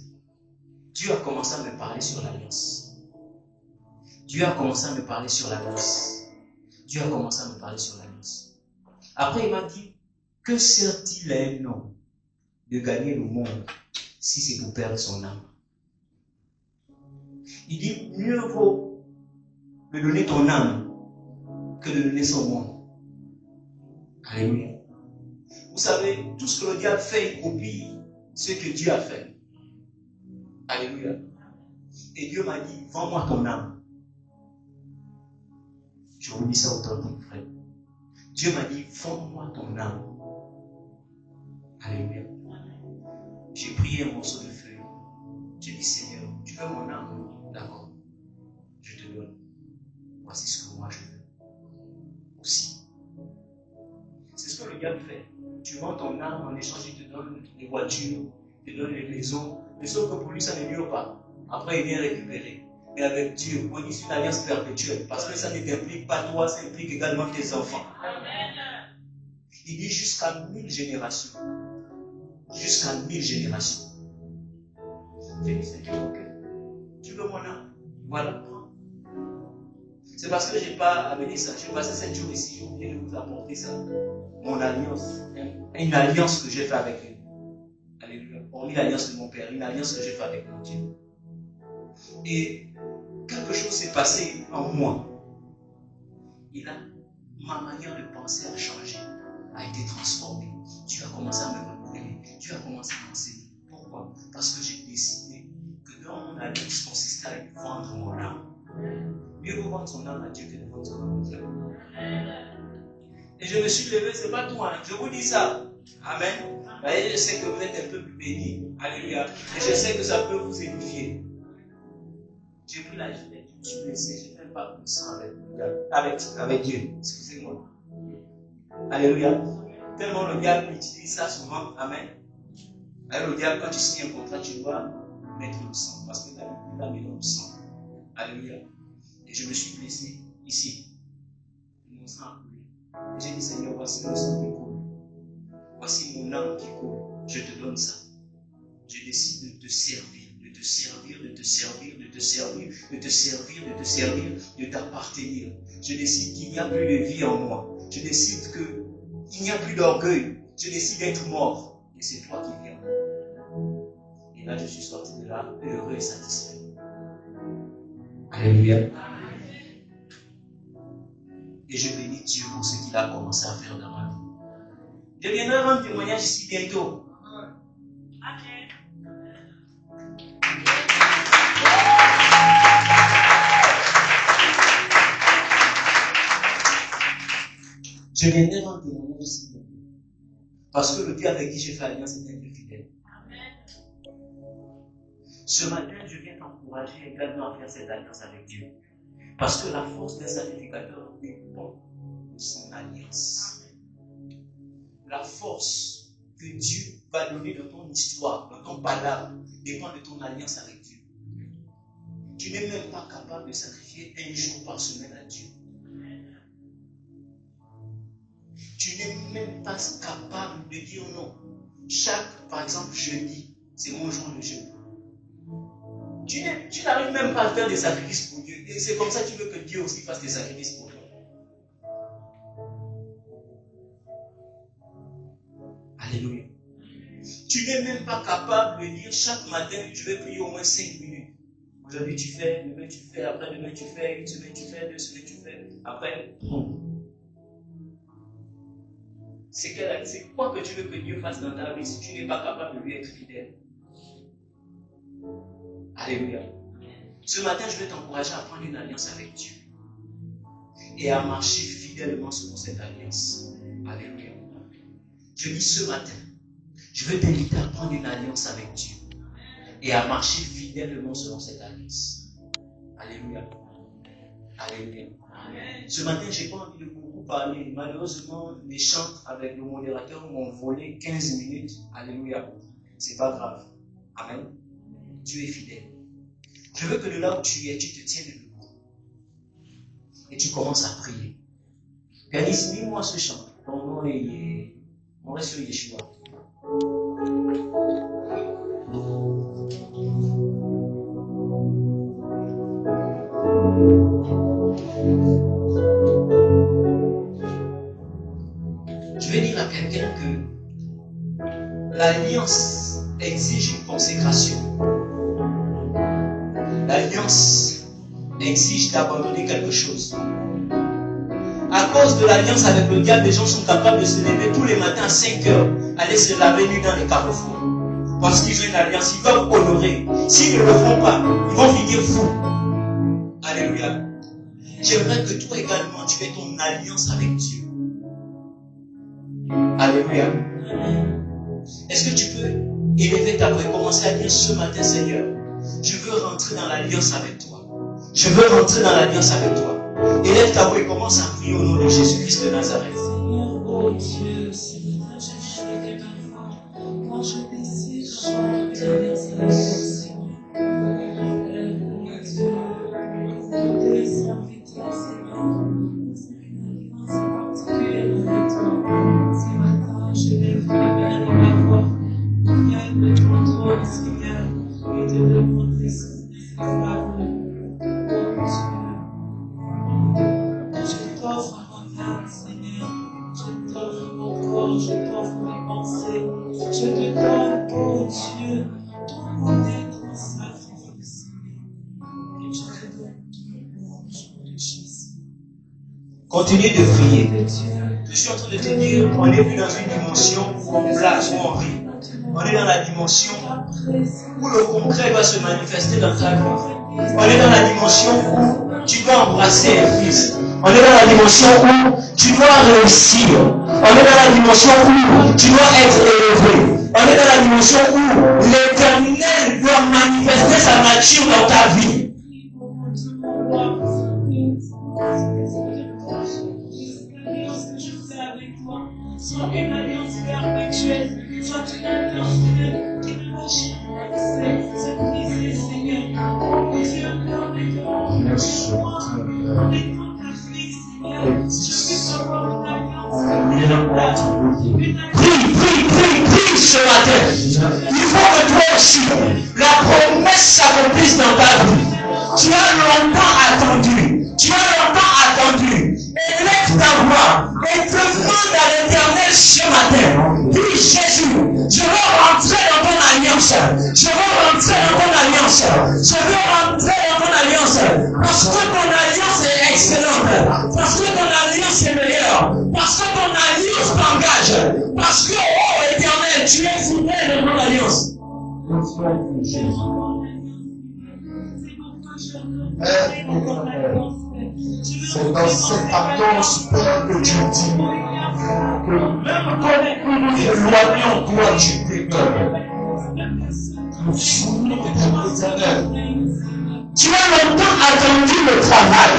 Dieu a commencé à me parler sur l'alliance. Dieu a commencé à me parler sur l'alliance. Dieu a commencé à me parler sur l'alliance. Après, il m'a dit, que sert-il à un homme de gagner le monde si c'est pour perdre son âme? Il dit, mieux vaut me donner ton âme que de donner son monde. Alléluia. Vous savez, tout ce que le diable fait, il copie ce que Dieu a fait. Alléluia. Et Dieu m'a dit, vends-moi ton âme. Je vous dis ça authentique, frère. Dieu m'a dit, vends-moi ton âme. Alléluia. J'ai pris un morceau de feuille. J'ai dit, Seigneur, tu veux mon âme? D'accord. Je te donne. Voici ce que moi je veux. Aussi. C'est ce que le diable fait. Tu vends ton âme, en échange, il te donne les voitures, il te donne les maisons. Mais sauf que pour lui, ça ne dure pas. Après, il vient récupérer. Mais avec Dieu, on dit une alliance perpétuelle. Parce que ça ne t'implique pas toi, ça implique également tes enfants. Il dit jusqu'à 1000 générations. Jusqu'à 1000 générations. J'ai dit, Seigneur, ok. Tu veux mon âme? Voilà, prends. C'est parce que je n'ai pas amené ça. J'ai passé 7 jours ici, j'ai oublié de vous apporter ça. Mon alliance. Une alliance que j'ai faite avec lui. Alléluia. Hormis l'alliance de mon Père, une alliance que j'ai faite avec mon Dieu. Et quelque chose s'est passé en moi. Et là, ma manière de penser a changé, a été transformée. Dieu a commencé à me renouveler. Dieu a commencé à m'enseigner. Pourquoi? Parce que j'ai décidé que dans mon alliance consistait à lui vendre mon âme. Mieux vaut vendre son âme à Dieu que de vendre son âme au diable. Et je me suis levé, c'est pas tout, hein. Je vous dis ça. Amen. Et je sais que vous êtes un peu plus bénis. Alléluia. Et je sais que ça peut vous édifier. J'ai pris la gilet, je me suis blessé, je n'ai même pas de sang avec Dieu. Excusez-moi. Alléluia. Tellement le diable utilise ça souvent. Amen. Alors le diable, quand tu signes un contrat, tu dois mettre le sang. Parce que tu as mis le sang. Alléluia. Et je me suis blessé ici. Mon sang a coulé. Et j'ai dit, Seigneur, voici mon sang qui coule. Voici mon âme qui coule. Je te donne ça. Je décide de te servir, de te servir, de te servir, de te servir, de te servir, de te servir, de t'appartenir. Je décide qu'il n'y a plus de vie en moi. Je décide qu'il n'y a plus d'orgueil. Je décide d'être mort. Et c'est toi qui viens. Et là, je suis sorti de là, heureux et satisfait. Alléluia. Et je bénis Dieu pour ce qu'il a commencé à faire dans ma vie. Je viendrai rendre témoignage ici bientôt. Je viendrai rendre témoignage ici bientôt. Parce que le Dieu avec qui j'ai fait alliance est un Dieu fidèle. Ce matin, je viens t'encourager également à faire cette alliance avec Dieu. Parce que la force d'un sacrificateur dépend de son alliance. La force que Dieu va donner dans ton histoire, dans ton palabre, dépend de ton alliance avec Dieu. Tu n'es même pas capable de sacrifier un jour par semaine à Dieu. Tu n'es même pas capable de dire non. Par exemple, jeudi, c'est mon jour de jeûne. Tu n'arrives même pas à faire des sacrifices pour Dieu. Et c'est comme ça que tu veux que Dieu aussi fasse des sacrifices pour toi. Alléluia. Tu n'es même pas capable de dire chaque matin, je vais prier au moins 5 minutes. Aujourd'hui tu fais, demain tu fais, après demain tu fais, une semaine tu fais, 2 semaines tu fais, après. C'est quoi que tu veux que Dieu fasse dans ta vie si tu n'es pas capable de lui être fidèle? Alléluia. Ce matin, je vais t'encourager à prendre une alliance avec Dieu et à marcher fidèlement selon cette alliance. Alléluia. Je dis ce matin, je veux t'inviter à prendre une alliance avec Dieu et à marcher fidèlement selon cette alliance. Alléluia. Alléluia. Ce matin, je n'ai pas envie de beaucoup parler. Malheureusement, les chants avec le modérateur m'ont volé 15 minutes. Alléluia. C'est pas grave. Amen. Dieu est fidèle. Je veux que de là où tu es, tu te tiennes debout. Et tu commences à prier. Galice, dis-moi ce chant. Ton nom est... On reste sur Yeshua. Je vais dire à quelqu'un que l'alliance exige une consécration. L'alliance exige d'abandonner quelque chose. À cause de l'alliance avec le diable, les gens sont capables de se lever tous les matins à 5 heures, aller se laver nu dans les carrefours. Parce qu'ils ont une alliance, ils doivent honorer. S'ils ne le font pas, ils vont finir fous. Alléluia. J'aimerais que toi également, tu aies ton alliance avec Dieu. Alléluia. Est-ce que tu peux élever ta voix et commencer à dire ce matin, Seigneur, je veux rentrer dans l'alliance avec toi. Je veux rentrer dans l'alliance avec toi. Élève ta voix et commence à prier au nom de Jésus-Christ de Nazareth. Seigneur, oh Dieu, ce matin, je fais de ma foi. Quand je décide, je suis en alliance avec toi, Seigneur. Dieu, je descends avec toi, Seigneur. Une alliance particulière avec toi. Ce matin, je lève ma main de ma voix. Viens de ton trône, Seigneur, et te demander ce qui est favorable. Oh Dieu. Je t'offre mon âme, Seigneur. Je t'offre mon corps, je t'offre mes pensées. Je te donne, oh Dieu, tout mon être en sacrifice. Et je te donne tout mon nom de Jésus. Continue de prier. De Dieu. Je suis en train de te dire, on n'est plus dans une dimension où on blague, où on rit. On est dans la dimension où le concret va se manifester dans ta vie. On est dans la dimension où tu dois embrasser un fils. On est dans la dimension où tu dois réussir. On est dans la dimension où tu dois être élevé. On est dans la dimension où l'Éternel doit manifester sa nature dans ta vie. Soit une alliance perpétuelle, soit une alliance qui ne lâche pas se briser, Seigneur. Oh Dieu, permets-moi, étant ta fille, Seigneur, je veux avoir une alliance Prie ce matin. Il faut que toi aussi, la promesse s'accomplisse dans ta vie. Tu as longtemps attendu. Élève ta voix et demande à l'Éternel ce matin. Dis Jésus, je veux rentrer dans ton alliance. Je veux rentrer dans ton alliance. Je veux rentrer dans ton alliance. Parce que ton alliance est excellente. Parce que ton alliance est meilleure. Parce que ton alliance t'engage. Parce que, oh Éternel, tu es fidèle dans ton alliance. C'est dans cette alliance que Dieu dit que même quand nous nous éloignons, toi tu décolles. Nous souvenons de ton Éternel. Tu as longtemps attendu le travail.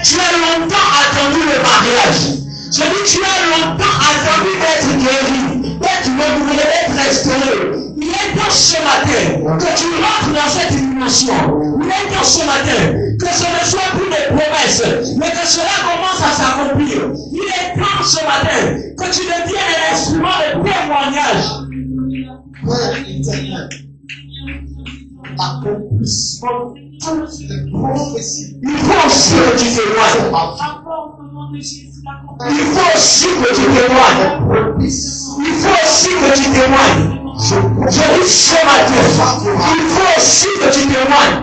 Tu as longtemps attendu le mariage. Je dis, tu as longtemps attendu d'être guéri, d'être renouvelé, d'être restauré. Il est dans ce matin que tu rentres dans cette dimension. Il est dans ce matin que ce ne soit plus des promesses, mais que cela commence à s'accomplir. Il est dans ce matin que tu deviennes un instrument de témoignage. Père éternel, accomplissement de toutes les prophéties. Il faut aussi que tu témoignes. Il faut aussi que tu témoignes. Il faut aussi que tu témoignes. Je dis ce matin, il faut aussi que tu témoignes.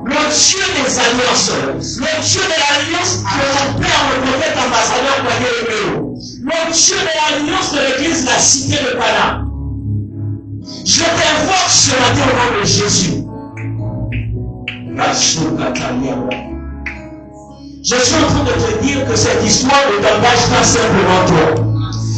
Le Dieu des alliances, le Dieu de l'alliance de mon père, le prophète ambassadeur Guadeloupe, le Dieu de l'alliance de l'église, la cité de Cana. Je t'invoque ce matin au nom de Jésus. Je suis en train de te dire que cette histoire ne t'engage pas simplement toi.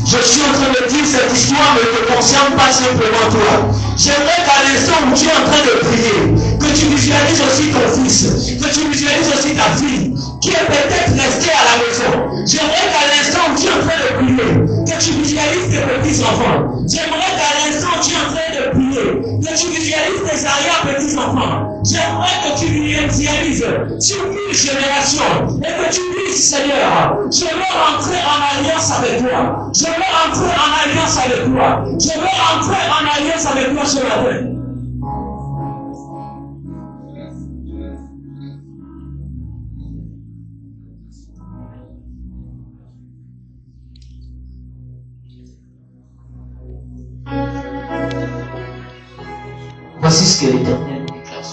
Je suis en train de dire que cette histoire ne te concerne pas simplement toi. J'aimerais qu'à l'instant où tu es en train de prier, que tu visualises aussi ton fils, que tu visualises aussi ta fille, qui est peut-être restée à la maison. J'aimerais qu'à l'instant où tu es en train de prier, que tu visualises tes petits-enfants. J'aimerais qu'à l'instant où tu es en train de prier, que tu visualises tes arrière-petits-enfants. J'aimerais que tu visualises sur 1000 générations et que tu dises, Seigneur, je veux rentrer en alliance avec toi. Je veux rentrer en alliance avec toi. Je veux rentrer en alliance avec toi ce matin. Voici ce que l'Éternel déclare.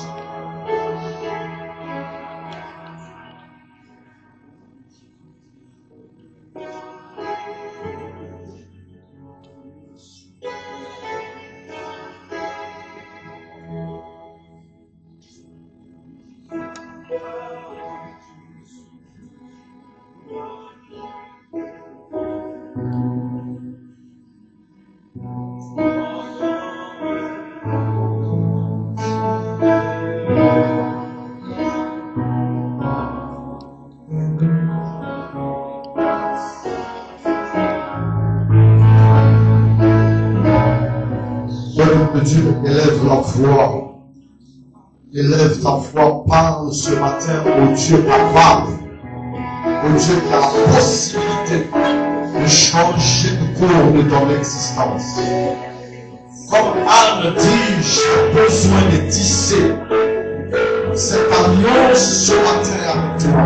Dieu, élève la voix. Élève ta voix, parle ce matin au Dieu capable, au Dieu qui a la possibilité de changer le cours de ton existence. Comme Anne dit, j'ai besoin de tisser cette alliance ce matin avec toi.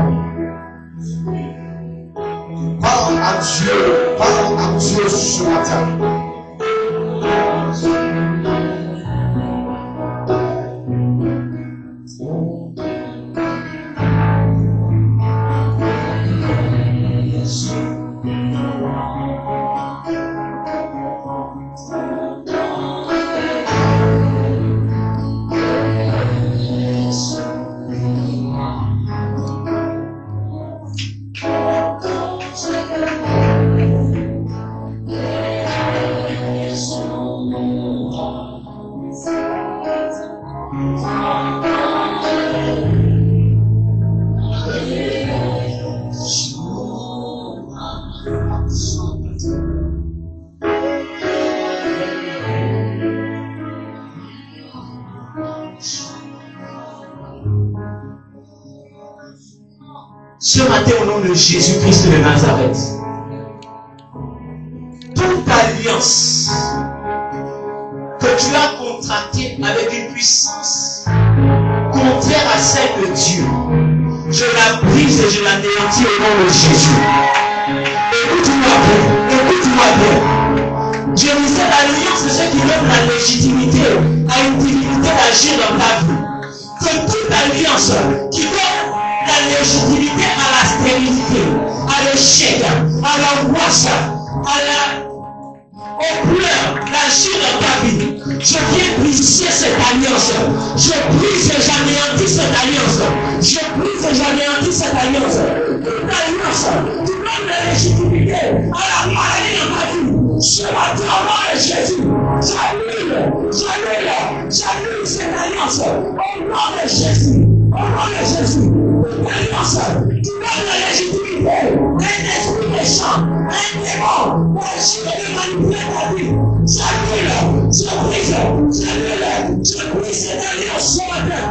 Parle à Dieu ce matin. Ce matin, au nom de Jésus-Christ de Nazareth, toute alliance que tu as contractée avec une puissance contraire à celle de Dieu, je la brise et je l'anéantis au nom de Jésus. Écoute-moi bien. Dieu disait l'alliance de ceux qui donnent la légitimité à une divinité d'agir dans ta vie. Que toute alliance qui donne la légitimité à la stérilité, à l'échec, à l'angoisse, au pleurs, d'agir dans ta vie. Je viens briser cette alliance. Je brise et j'anéantis cette alliance. Je brise et j'anéantis cette alliance. Toute alliance qui donne la légitimité à la maladie dans ta vie. Ce matin, au nom de Jésus, j'annule cette alliance. Au nom de Jésus. Au nom de Jésus. Alliance qui donne la légitimité à un esprit méchant, à un démon, pour essayer de manipuler ta vie. J'annule cette alliance ce matin.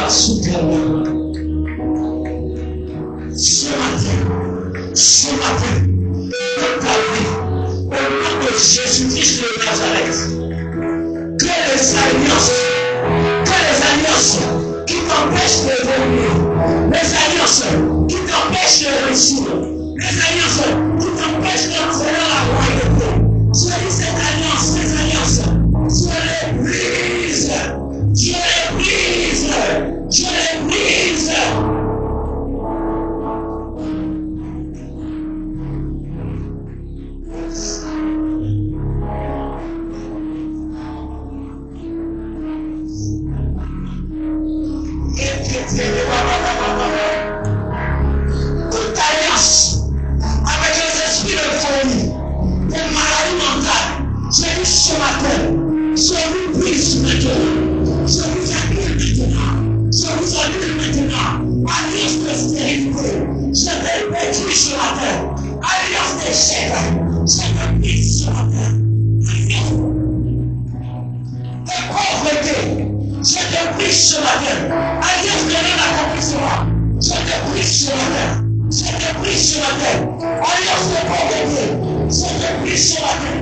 va soutenir. Ce matin, dans ta vie, au nom de Jésus-Christ de Nazareth, que les alliances qui t'empêchent de venir, les alliances qui t'empêchent de réussir, les alliances qui t'empêchent d'entrer dans la royauté, je dis ces alliances, je les brise, je les brise, je les brise. Toute alliance avec les esprits de folie, des maladies mentales, je dis ce matin, je vous brise maintenant, je vous annule maintenant, alliance de stérilité, je vais détruire ce matin, alliance d'échec, je vais brise ce matin, alliance de pauvreté, je te brise ce matin, alliance de non-accomplissement, je te brise ce matin, alliance de pauvreté, je te brise ce matin.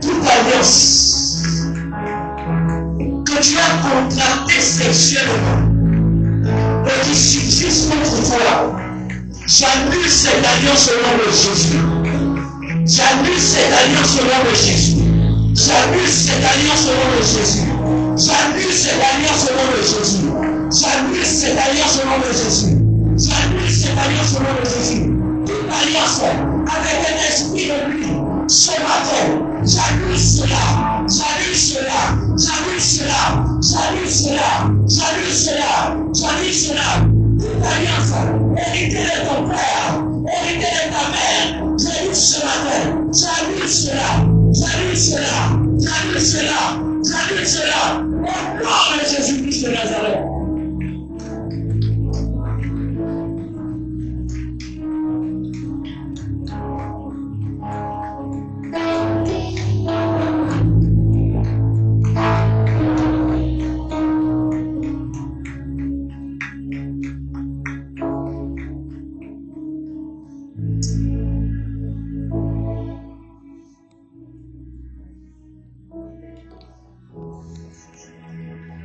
Toute alliance que tu as contractée sexuellement et qui subsiste contre toi, j'annule cette alliance au nom de Jésus. J'annule cette alliance au nom de Jésus. J'annule cette alliance au nom de Jésus. J'annule cette alliance au nom de Jésus. J'annule cette alliance au nom de Jésus. J'annule cette alliance au nom de Jésus. Toute alliance avec un esprit de lui, ce matin, j'annule cela, j'annule cela, j'annule cela, j'annule cela, j'annule cela, j'annule cela. Toute alliance héritée de ton père, héritée de ta mère, j'annule ce matin, j'annule cela, j'annule cela, j'annule cela, j'annule cela, au nom de Jésus-Christ de Nazareth.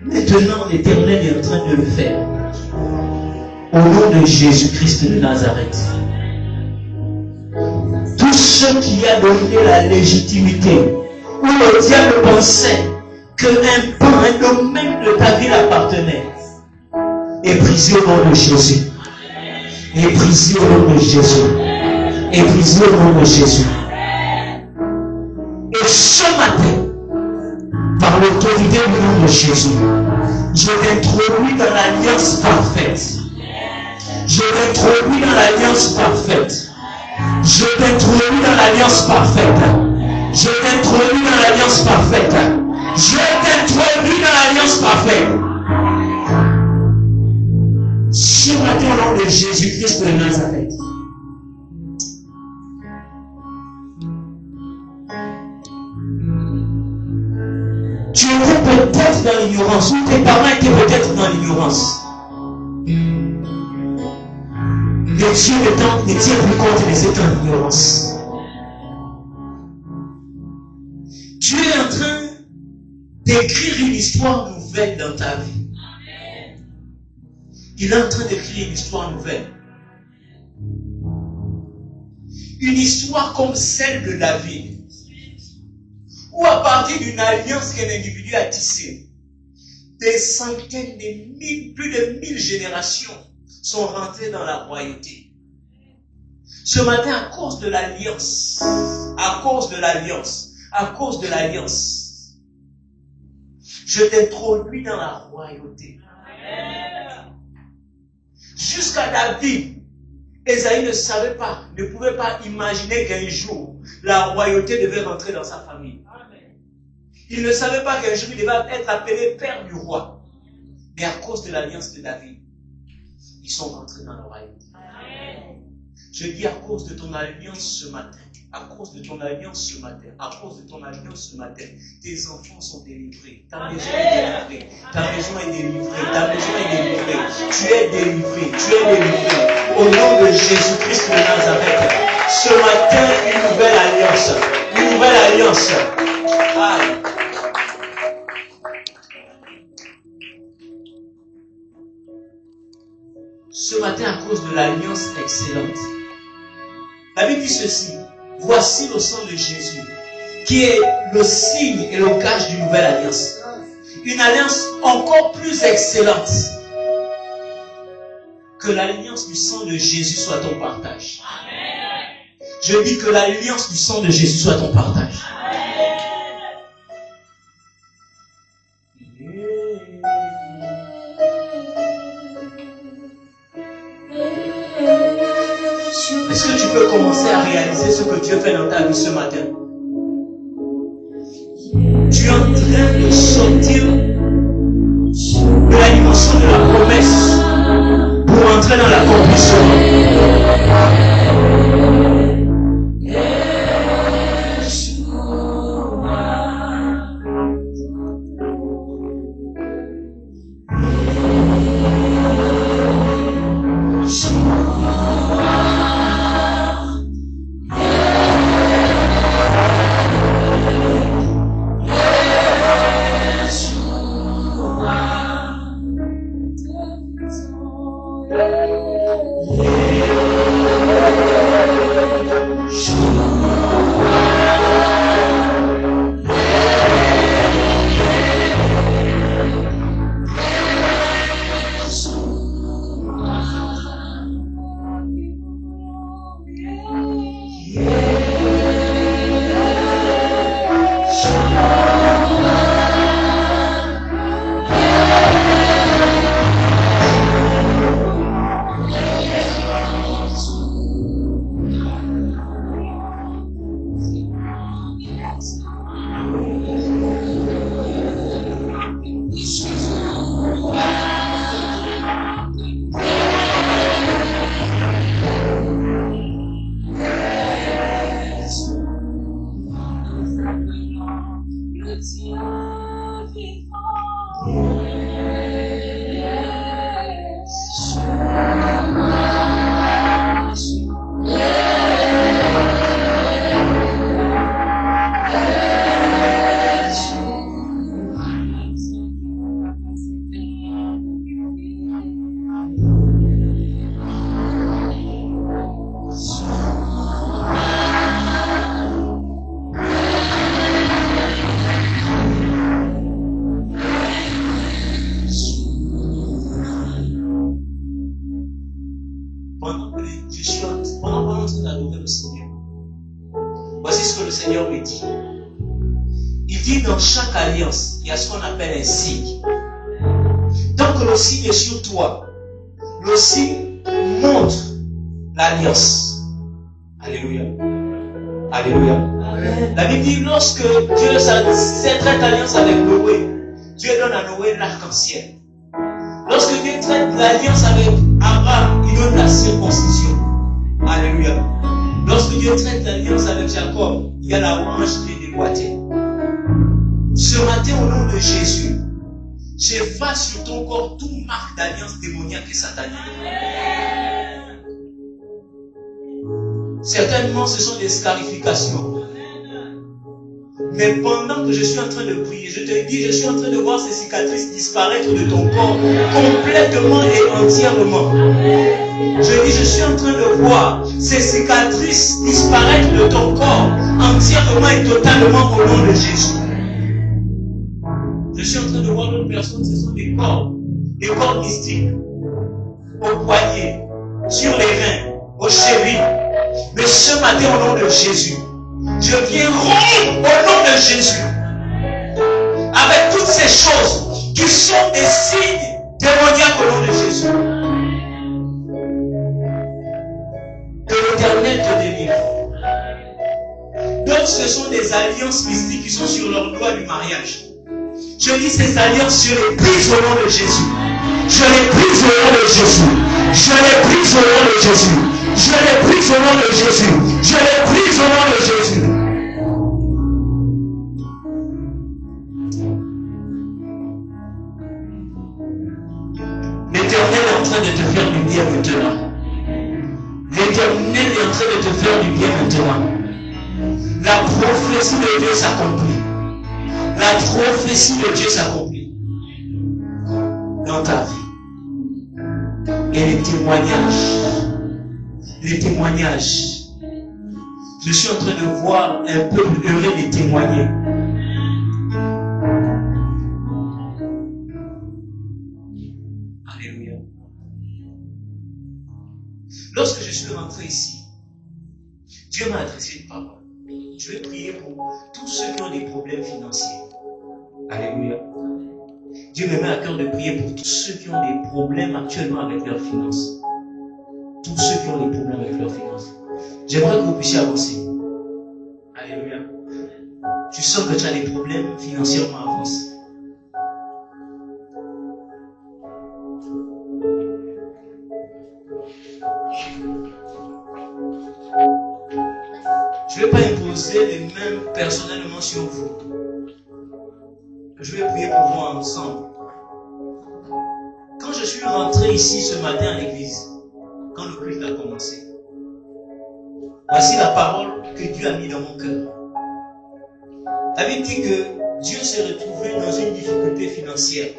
Maintenant, l'Éternel est en train de le faire. Au nom de Jésus-Christ de Nazareth. Tout ce qui a donné la légitimité, où le diable pensait qu'un pan, un domaine de ta vie appartenait, est brisé au nom de Jésus. Est brisé au nom de Jésus. Est brisé au nom de Jésus. Et ce matin, par l'autorité du nom de Jésus, je t'introduis dans l'alliance parfaite. Je t'introduis dans l'alliance parfaite. Je t'introduis dans l'alliance parfaite. Je t'introduis dans l'alliance parfaite. Je t'introduis dans l'alliance parfaite. Ce matin, au nom de Jésus-Christ de Nazareth. Tu étais peut-être dans l'ignorance, ou tes parents étaient peut-être dans l'ignorance. Et Dieu ne tient plus compte, mais c'est en ignorance. Dieu est en train d'écrire une histoire nouvelle dans ta vie. Il est en train d'écrire une histoire nouvelle. Une histoire comme celle de David. Ou à partir d'une alliance qu'un individu a tissée, des centaines de mille, plus de 1000 générations sont rentrées dans la royauté. Ce matin, à cause de l'alliance, je t'introduis dans la royauté. Jusqu'à David, Ésaïe ne savait pas, ne pouvait pas imaginer qu'un jour, la royauté devait rentrer dans sa famille. Il ne savait pas qu'un jour, il devait être appelé père du roi. Mais à cause de l'alliance de David, ils sont rentrés dans la royauté. Je dis à cause de ton alliance ce matin, à cause de ton alliance ce matin, à cause de ton alliance ce matin, tes enfants sont délivrés. Ta maison est délivrée. Ta maison est délivrée. Ta maison est délivrée. Tu es délivré. Tu es délivré. Au nom de Jésus-Christ de Nazareth, ce matin, une nouvelle alliance. Une nouvelle alliance. Aïe. Ce matin, à cause de l'alliance excellente, la Bible dit ceci: voici le sang de Jésus, qui est le signe et le gage d'une nouvelle alliance. Une alliance encore plus excellente. Que l'alliance du sang de Jésus soit ton partage. Je dis que l'alliance du sang de Jésus soit ton partage. Est-ce que tu peux commencer à réaliser ce que Dieu fait dans ta vie ce matin? Tu es en train de sortir de la dimension de la promesse pour entrer dans l'accomplissement. Le signe montre l'alliance. Alléluia. Alléluia. La Bible dit lorsque Dieu s'est traite l'alliance avec Noé, Dieu donne à Noé l'arc-en-ciel. Lorsque Dieu traite l'alliance avec Abraham, il donne la circoncision. Alléluia. Lorsque Dieu traite l'alliance avec Jacob, il y a la branche qui est déboîtée. Ce matin, au nom de Jésus, j'efface sur ton corps toute marque d'alliance démoniaque et satanique. Certainement, ce sont des scarifications. Mais pendant que je suis en train de prier, je te dis, je suis en train de voir ces cicatrices disparaître de ton corps complètement et entièrement. Je dis, je suis en train de voir ces cicatrices disparaître de ton corps entièrement et totalement au nom de Jésus. Je suis en train de voir d'autres personnes, ce sont des corps mystiques, au poignet, sur les reins, aux chevilles. Mais ce matin, au nom de Jésus, je viens rompre au nom de Jésus avec toutes ces choses qui sont des signes démoniaques au nom de Jésus. ce sont des alliances mystiques qui sont sur leur doigt du mariage. Je dis ces alliances, je les brise au nom de Jésus. Je les brise au nom de Jésus. Je les brise au nom de Jésus. Je les brise au nom de Jésus. Je les brise au nom de Jésus. L'Éternel est en train de te faire du bien maintenant. L'Éternel est en train de te faire du bien maintenant. La prophétie de Dieu s'accomplit. La prophétie de Dieu s'accomplit dans ta vie. Et les témoignages, je suis en train de voir un peuple heureux de témoigner. Alléluia. Lorsque je suis rentré ici, Dieu m'a adressé une parole. Je vais prier pour tous ceux qui ont des problèmes financiers. Alléluia. Dieu me met à cœur de prier pour tous ceux qui ont des problèmes actuellement avec leurs finances. Tous ceux qui ont des problèmes avec leurs finances. J'aimerais que vous puissiez avancer. Alléluia. Tu sens que tu as des problèmes financièrement, avance. Je ne vais pas imposer les mêmes personnellement sur vous. Je vais prier pour vous ensemble. Quand je suis rentré ici ce matin à l'église, quand le culte a commencé, voici la parole que Dieu a mis dans mon cœur. La Bible dit que Dieu s'est retrouvé dans une difficulté financière.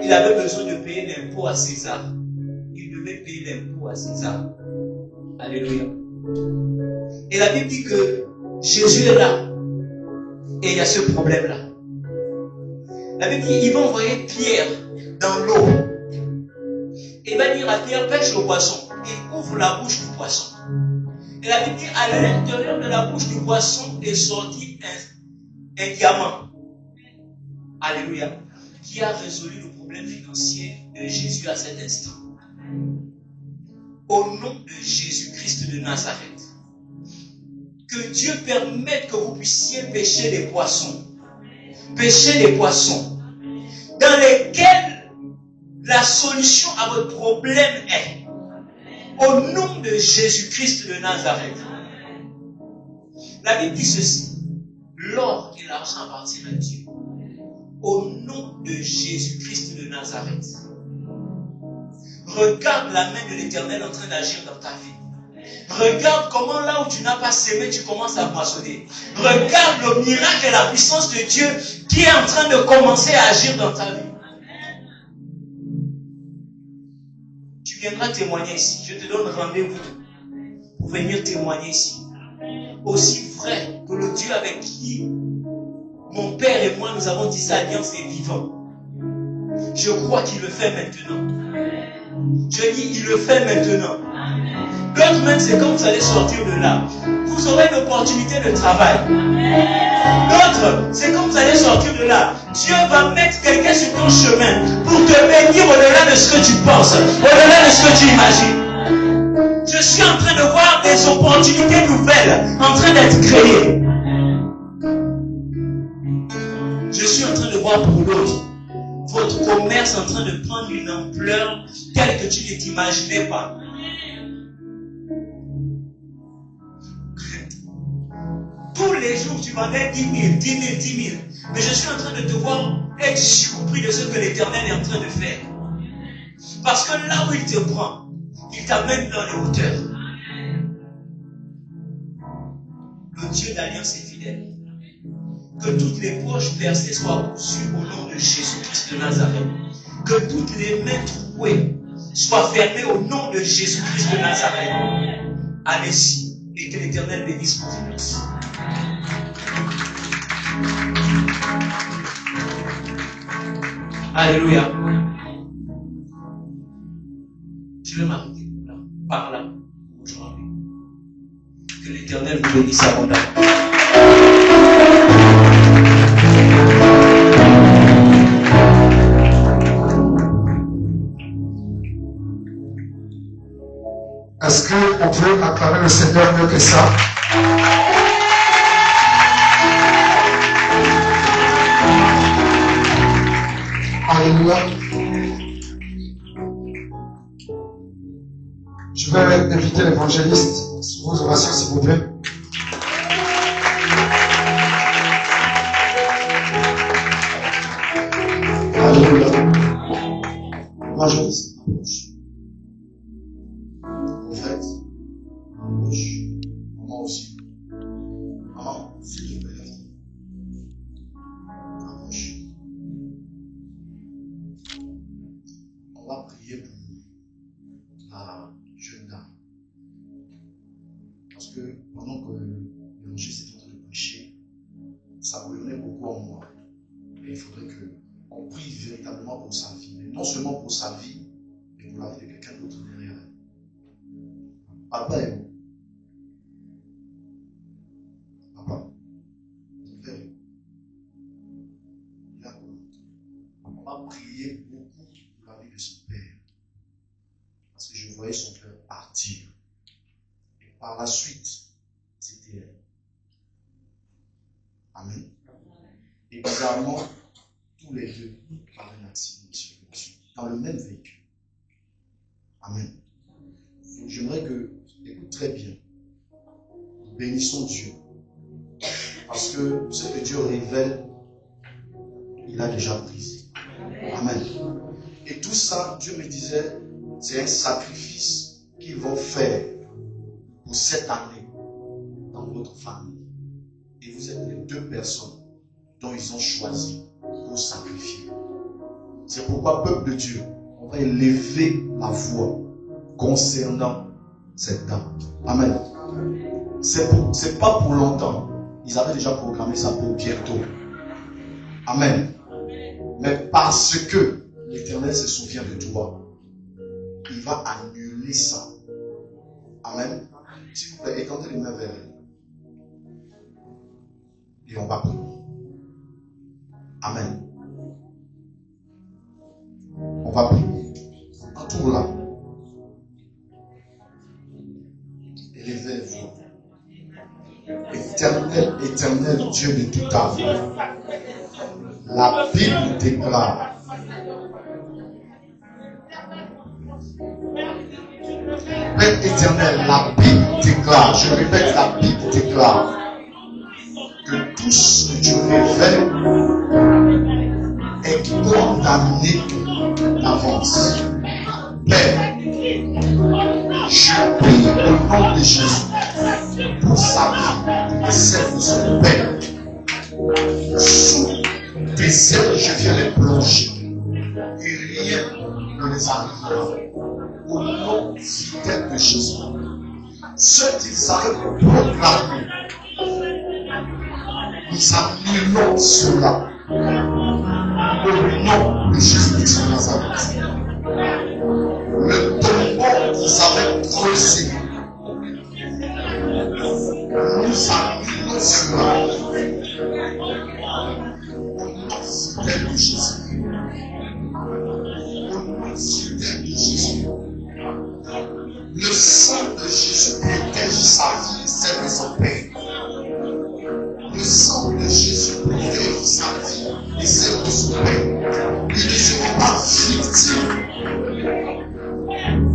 Il avait besoin de payer l'impôt à César. Il devait payer l'impôt à César. Alléluia. Et la Bible dit que Jésus est là. Et il y a ce problème-là. La Bible dit qu'il va envoyer Pierre dans l'eau. Et il va dire à Pierre, pêche le poisson. Et ouvre la bouche du poisson. Et la Bible dit, à l'intérieur de la bouche du poisson est sorti un diamant. Alléluia. Qui a résolu le problème financier de Jésus à cet instant. Au nom de Jésus-Christ de Nazareth. Que Dieu permette que vous puissiez pêcher des poissons. Pêcher des poissons. Dans lesquels la solution à votre problème est. Au nom de Jésus-Christ de Nazareth. La Bible dit ceci. L'or et l'argent appartiennent à Dieu. Au nom de Jésus-Christ de Nazareth. Regarde la main de l'Éternel en train d'agir dans ta vie. Regarde comment là où tu n'as pas semé, tu commences à moissonner. Regarde le miracle et la puissance de Dieu qui est en train de commencer à agir dans ta vie. Tu viendras témoigner ici. Je te donne rendez-vous pour venir témoigner ici. Aussi vrai que le Dieu avec qui mon père et moi nous avons tissé alliance est vivant. Je crois qu'il le fait maintenant. Je dis, il le fait maintenant. D'autres même, c'est quand vous allez sortir de là. Vous aurez une opportunité de travail. D'autres, c'est quand vous allez sortir de là. Dieu va mettre quelqu'un sur ton chemin pour te bénir au-delà de ce que tu penses, au-delà de ce que tu imagines. Je suis en train de voir des opportunités nouvelles en train d'être créées. Je suis en train de voir pour l'autre. Votre commerce est en train de prendre une ampleur telle que tu ne t'imaginais pas. Tous les jours, tu vendais 10 000, 10 000, 10 000. Mais je suis en train de te voir être surpris de ce que l'Éternel est en train de faire. Parce que là où il te prend, il t'amène dans les hauteurs. Le Dieu d'alliance est fidèle. Que toutes les poches percées soient cousues au nom de Jésus-Christ de Nazareth. Que toutes les mains trouées soient fermées au nom de Jésus-Christ de Nazareth. Allez-y et que l'Éternel bénisse vos finances. Alléluia. Je vais m'arrêter là, par là, aujourd'hui. Que l'Éternel vous bénisse abondamment. Est-ce qu'on peut acclamer le Seigneur mieux que ça? inviter l'évangéliste sous vos ovations, s'il vous plaît. Alléluia. Moi, je dis, approche. En fait, approche. Maman aussi. Maman, s'il te plaît. Approche. On va prier pour la jeune dame. Parce que pendant que l'évangile est en train de prêcher, ça bouillonnait beaucoup en moi. Et il faudrait qu'on prie véritablement pour sa vie. Mais non seulement pour sa vie, mais pour la vie de quelqu'un d'autre derrière elle. Papa est où? Papa, mon père est où? Il est à quoi? On va prier beaucoup pour la vie de son père. Parce que je voyais son père partir. Et par la suite, c'était elle. Amen. Et bizarrement, tous les deux par un accident de circulation, dans le même véhicule. Amen. Donc j'aimerais que, écoute très bien, nous bénissons Dieu. Parce que ce que Dieu révèle, il a déjà brisé. Amen. Et tout ça, Dieu me disait, c'est un sacrifice qu'ils vont faire pour cette année dans votre famille. Et vous êtes les deux personnes dont ils ont choisi pour sacrifier. C'est pourquoi, peuple de Dieu, on va élever la voix concernant cette dame. Amen. C'est pas pour longtemps. Ils avaient déjà programmé ça pour bientôt. Amen. Mais parce que l'Éternel se souvient de toi, il va annuler ça. Amen. S'il vous plaît, étendez les mains vers elle. Et on va prier. Amen. On va prier. Entoure-la. Élevez-vous. Éternel, éternel Dieu de tout amour. La Bible déclare. Père éternel, la Bible déclare. Je répète, la Bible déclare que tout ce que tu révèles est condamné d'avance. Père, je prie au nom de Jésus pour sa vie et celle de son Père. Sous tes ailes, je viens les plonger et rien ne les arrivera. Au nom fidèle de Jésus, ce qu'ils avaient proclamé, nous annulons cela. Au nom de Jésus de Nazareth. Le tombeau qu'ils avaient creusé, nous annulons cela. Au nom fidèle de Jésus. Au nom fidèle de Jésus. Le sang de Jésus protège sa vie et celle de son Père. Le sang de Jésus protège sa vie et celle de son Père. Ils ne seront pas victimes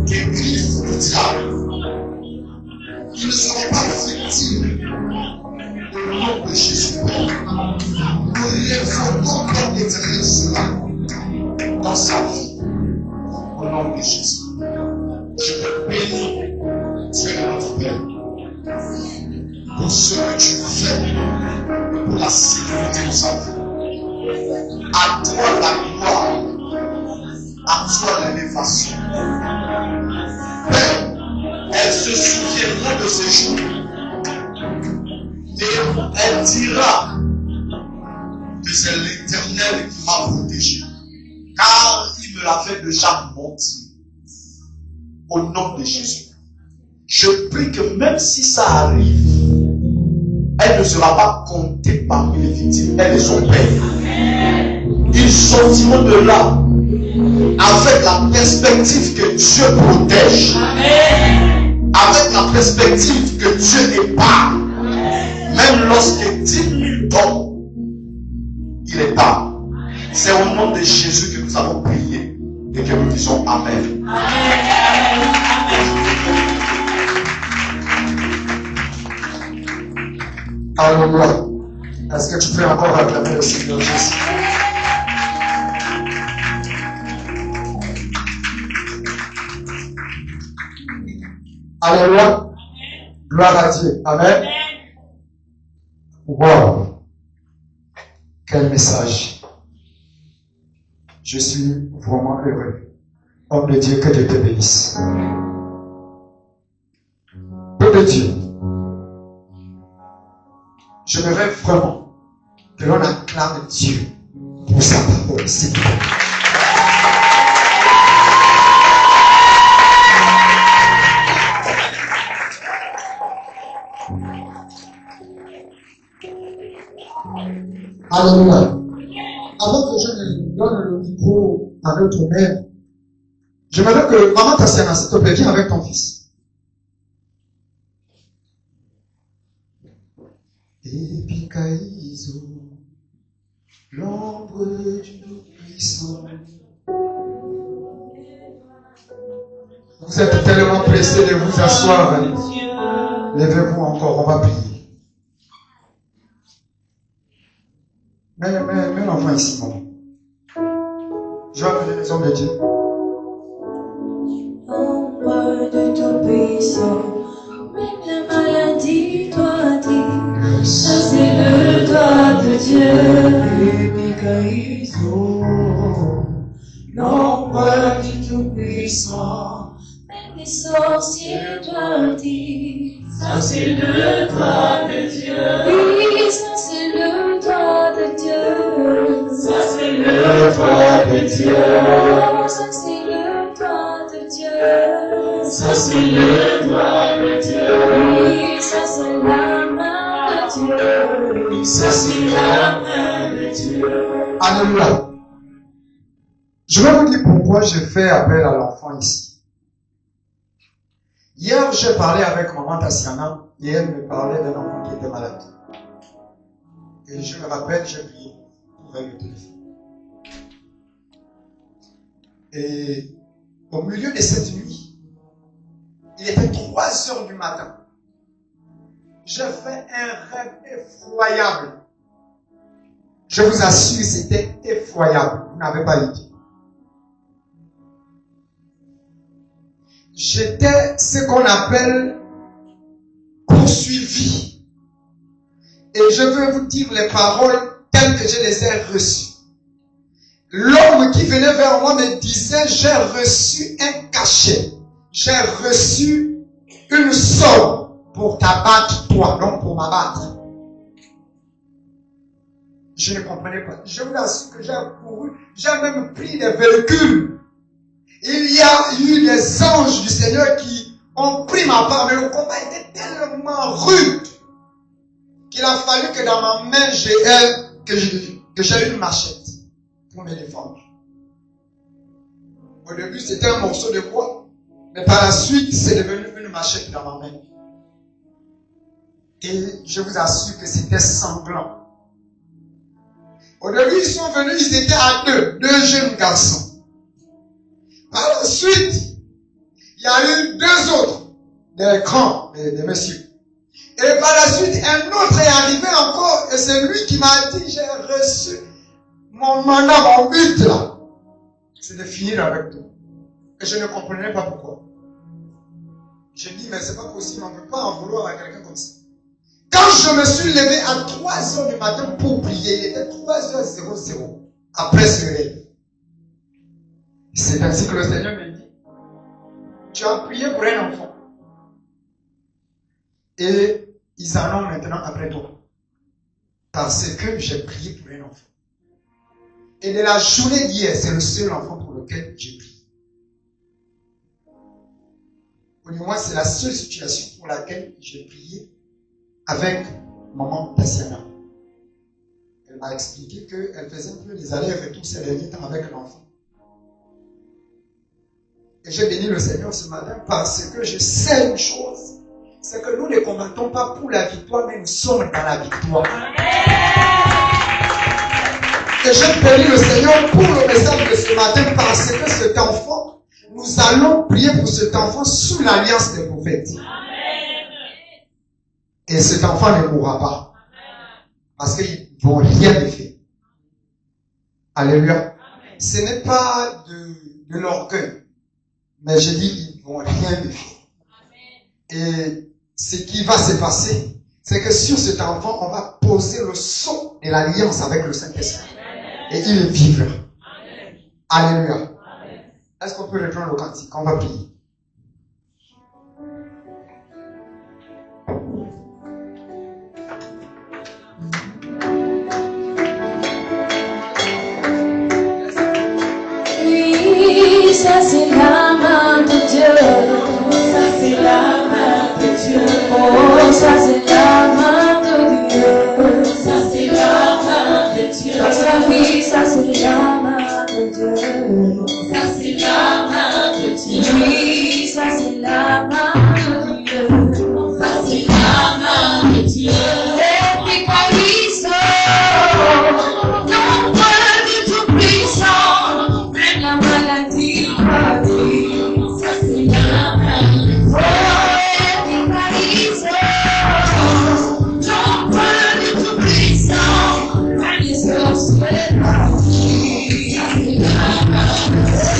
des griffes du diable. Ils ne seront pas victimes au nom de Jésus. Nous lèverons encore éternel cela dans sa vie. Au nom de Jésus. Je te bénis, Dieu notre Père, pour ce que tu fais et pour la sécurité de sa vie. À toi la gloire, à toi l'élévation. Père, elle se souviendra de ce jour et elle dira que c'est l'Éternel qui m'a protégé, car il me l'avait déjà montré. Au nom de Jésus. Je prie que même si ça arrive, elle ne sera pas comptée parmi les victimes. Elle est son Père. Ils sortiront de là avec la perspective que Dieu protège. Avec la perspective que Dieu épargne. Même lorsque 10 000 tombent, il épargne. C'est au nom de Jésus que nous avons prié et que nous disons Amen. Alléluia. Est-ce que tu peux encore acclamer le Seigneur Jésus? Alléluia. Gloire à Dieu. Amen. Wow. Quel message. Je suis vraiment heureux. Homme de Dieu, que Dieu te bénisse. Peuple de Dieu. J'aimerais vraiment que l'on acclame Dieu pour sa parole, s'il vous plaît. Alléluia. Avant que je ne donne le micro à notre mère, j'aimerais que maman Tassiana, s'il te plaît, viens avec ton fils. Epikaizo, l'ombre du Tout-Puissant. Vous êtes tellement pressés de vous asseoir. Levez-vous encore, on va prier. Mets l'enfant ici, maman. Je vais appeler les hommes de Dieu. L'ombre de Tout-Puissant, même la maladie doit dire. Ça c'est le doigt de Dieu. Epikaizo, l'ombre du Tout-Puissant, même les sorciers doivent dire. Ça c'est le doigt de Dieu. Oui, ça c'est le doigt de Dieu. Ça c'est le doigt de Dieu. Oh, ça c'est le doigt de Dieu. Ça c'est le doigt de Dieu. Oui, ça c'est la main de Dieu. Ça c'est la main de Dieu. Alléluia. Je vais vous dire pourquoi j'ai fait appel à l'enfant ici. Hier, j'ai parlé avec maman Tassiana et elle me parlait d'un enfant qui était malade. Et je me rappelle, j'ai prié pour elle le téléphone. Et au milieu de cette nuit, il était 3 heures du matin. J'ai fait un rêve effroyable. Je vous assure, c'était effroyable. Vous n'avez pas idée. J'étais ce qu'on appelle poursuivi. Et je veux vous dire les paroles telles que je les ai reçues. L'homme qui venait vers moi me disait, j'ai reçu un cachet. J'ai reçu une somme pour t'abattre toi, non pour m'abattre. Je ne comprenais pas. Je vous assure que j'ai couru, j'ai même pris des véhicules. Il y a eu des anges du Seigneur qui ont pris ma part, mais le combat était tellement rude qu'il a fallu que dans ma main j'ai une machette pour me défendre. Au début, c'était un morceau de bois, mais par la suite, c'est devenu une machette dans ma main. Et je vous assure que c'était sanglant. Au début, ils sont venus, ils étaient à deux jeunes garçons. Par la suite, il y a eu 2 autres, des grands, des messieurs. Et par la suite, un autre est arrivé encore, et c'est lui qui m'a dit, j'ai reçu mon mandat, mon but là. C'est de finir avec toi. Et je ne comprenais pas pourquoi. J'ai dit, mais c'est pas possible, on ne peut pas en vouloir à quelqu'un comme ça. Quand je me suis levé à 3 heures du matin pour prier, il était 3h00 après ce rêve. C'est ainsi que le Seigneur me dit, tu as prié pour un enfant. Et ils en ont maintenant après toi. Parce que j'ai prié pour un enfant. Et de la journée d'hier, c'est le seul enfant pour lequel j'ai prié. Au moins, c'est la seule situation pour laquelle j'ai prié avec maman Tassiana. Elle m'a expliqué qu'elle faisait un peu des allers-retours ces derniers temps avec l'enfant. Et j'ai béni le Seigneur ce matin parce que je sais une chose. C'est que nous ne combattons pas pour la victoire, mais nous sommes dans la victoire. Et j'ai béni le Seigneur pour le message de ce matin parce que cet enfant, nous allons prier pour cet enfant sous l'alliance des prophètes. Et cet enfant ne mourra pas. Parce qu'ils ne vont rien lui faire. Alléluia. Ce n'est pas de l'orgueil. Mais je dis, ils ne vont rien lui faire. Et ce qui va se passer, c'est que sur cet enfant, on va poser le sceau de l'alliance avec le Saint-Esprit. Et il vivra. Alléluia. Est-ce qu'on peut reprendre le cantique? On va prier. Oui, ça c'est la main de Dieu. Ça c'est la main de Dieu. Oh, ça c'est la main de Dieu. Ça c'est la main de Dieu. Oui, ça c'est la main de Dieu. Ça c'est la main de Dieu. Oui, ça c'est la main de Dieu. Ça c'est la main de Dieu. Et puis quand il sort, non pas du tout puissant, même la maladie va vivre. Ça c'est la main de Dieu. Et puis quand il sort, non pas du tout puissant, même les sorciers va vivre. Ça c'est la main de Dieu.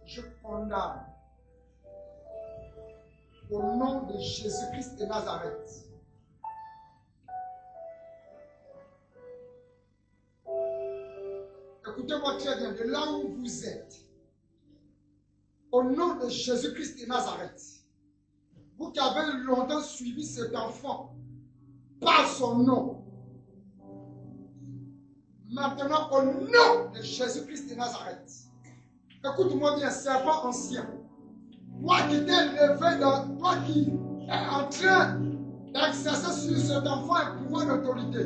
Je condamne au nom de Jésus-Christ de Nazareth écoutez-moi très bien, de là où vous êtes, au nom de Jésus-Christ de Nazareth, vous qui avez longtemps suivi cet enfant par son nom, maintenant au nom de Jésus-Christ de Nazareth, écoute-moi bien, serpent ancien, toi qui t'es levé, toi qui es en train d'exercer sur cet enfant un pouvoir d'autorité,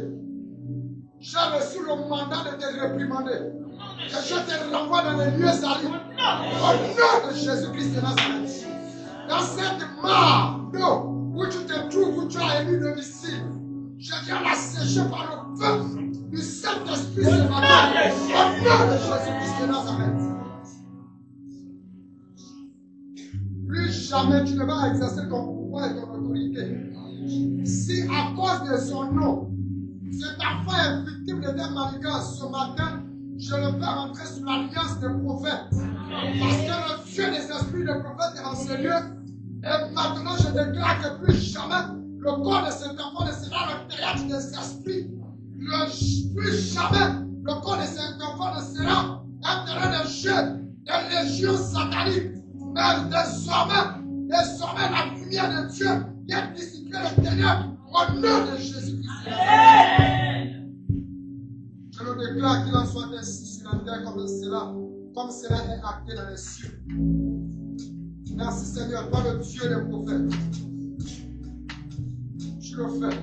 j'ai reçu le mandat de te réprimander. Et je te renvoie dans les lieux salis. Au nom de Jésus-Christ de Nazareth. Dans cette mare d'eau où tu te trouves, où tu as élu domicile, je viens la sécher par le feu. Saint-Esprit ce matin. Au nom de Jésus-Christ de Nazareth. Plus jamais tu ne vas exercer ton pouvoir et ton autorité. Si à cause de son nom, cet enfant est victime de des manigances ce matin, je le fais rentrer sous l'alliance des prophètes. Parce que le Dieu des esprits des prophètes est en ce lieu. Et maintenant, je déclare que plus jamais, le corps de cet enfant ne sera le théâtre des esprits. Plus jamais, le corps de cet enfant ne sera un terrain de jeu des légions sataniques. Mais désormais, la lumière de Dieu vient dissiper les ténèbres au nom de Jésus-Christ. Je le déclare qu'il en soit ainsi sur la terre comme cela est acté dans les cieux. Merci Seigneur, toi le Dieu des prophètes. Tu le fais.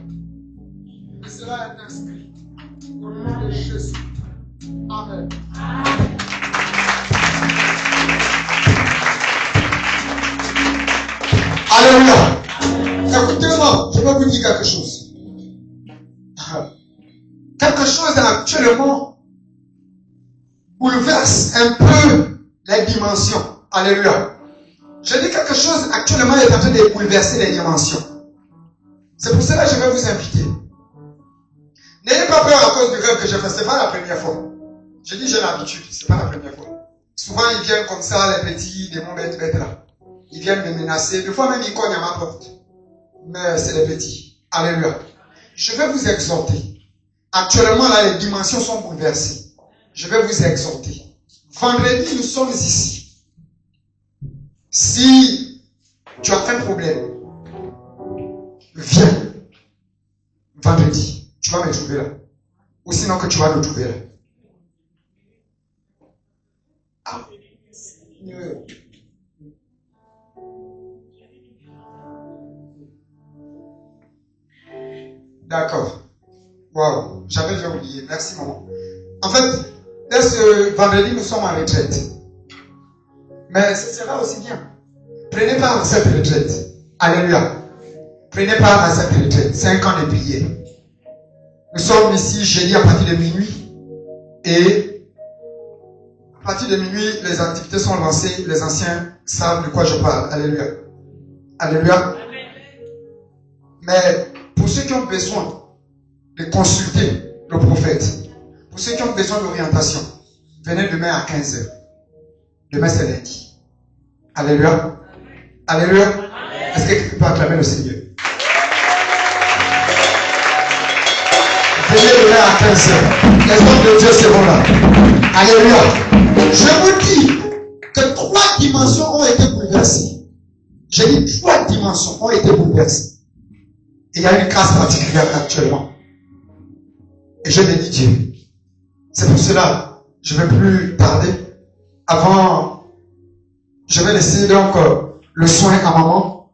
Et cela est inscrit au nom de Jésus. Amen. Alléluia. Écoutez-moi, je vais vous dire quelque chose. Quelque chose actuellement bouleverse un peu les dimensions. Alléluia. Je dis quelque chose actuellement est en train de bouleverser les dimensions. C'est pour cela que je vais vous inviter. N'ayez pas peur à cause du rêve que j'ai fait. Ce n'est pas la première fois. Je dis j'ai l'habitude. Ce n'est pas la première fois. Souvent ils viennent comme ça, les petits démons bêtes là. Ils viennent me menacer. Des fois même ils cognent à ma porte. Mais c'est les petits. Alléluia. Je vais vous exhorter. Actuellement là, les dimensions sont bouleversées. Je vais vous exhorter. Vendredi, nous sommes ici. Si tu as un problème, viens. Vendredi, tu vas me trouver là. Ou sinon que tu vas me trouver là. Ah. D'accord. Waouh, j'avais déjà oublié. Merci maman. En fait, dès ce vendredi, nous sommes en retraite. Mais ce sera aussi bien. Prenez part à cette retraite. Alléluia. Prenez part à cette retraite. 5 ans de prière. Nous sommes ici jeudi à partir de minuit. Et à partir de minuit, les activités sont lancées. Les anciens savent de quoi je parle. Alléluia. Alléluia. Mais pour ceux qui ont besoin de consulter le prophète, pour ceux qui ont besoin d'orientation, venez demain à 15h. Demain c'est lundi. Alléluia. Alléluia. Est-ce que quelqu'un peut acclamer le Seigneur? Venez demain à 15h. Les hommes de Dieu seront là. Alléluia. Je vous dis que 3 dimensions ont été bouleversées. J'ai dit 3 dimensions ont été bouleversées. Et il y a une grâce particulière actuellement. Et je bénis Dieu. C'est pour cela, je ne vais plus tarder. Avant, je vais laisser donc le soin à maman.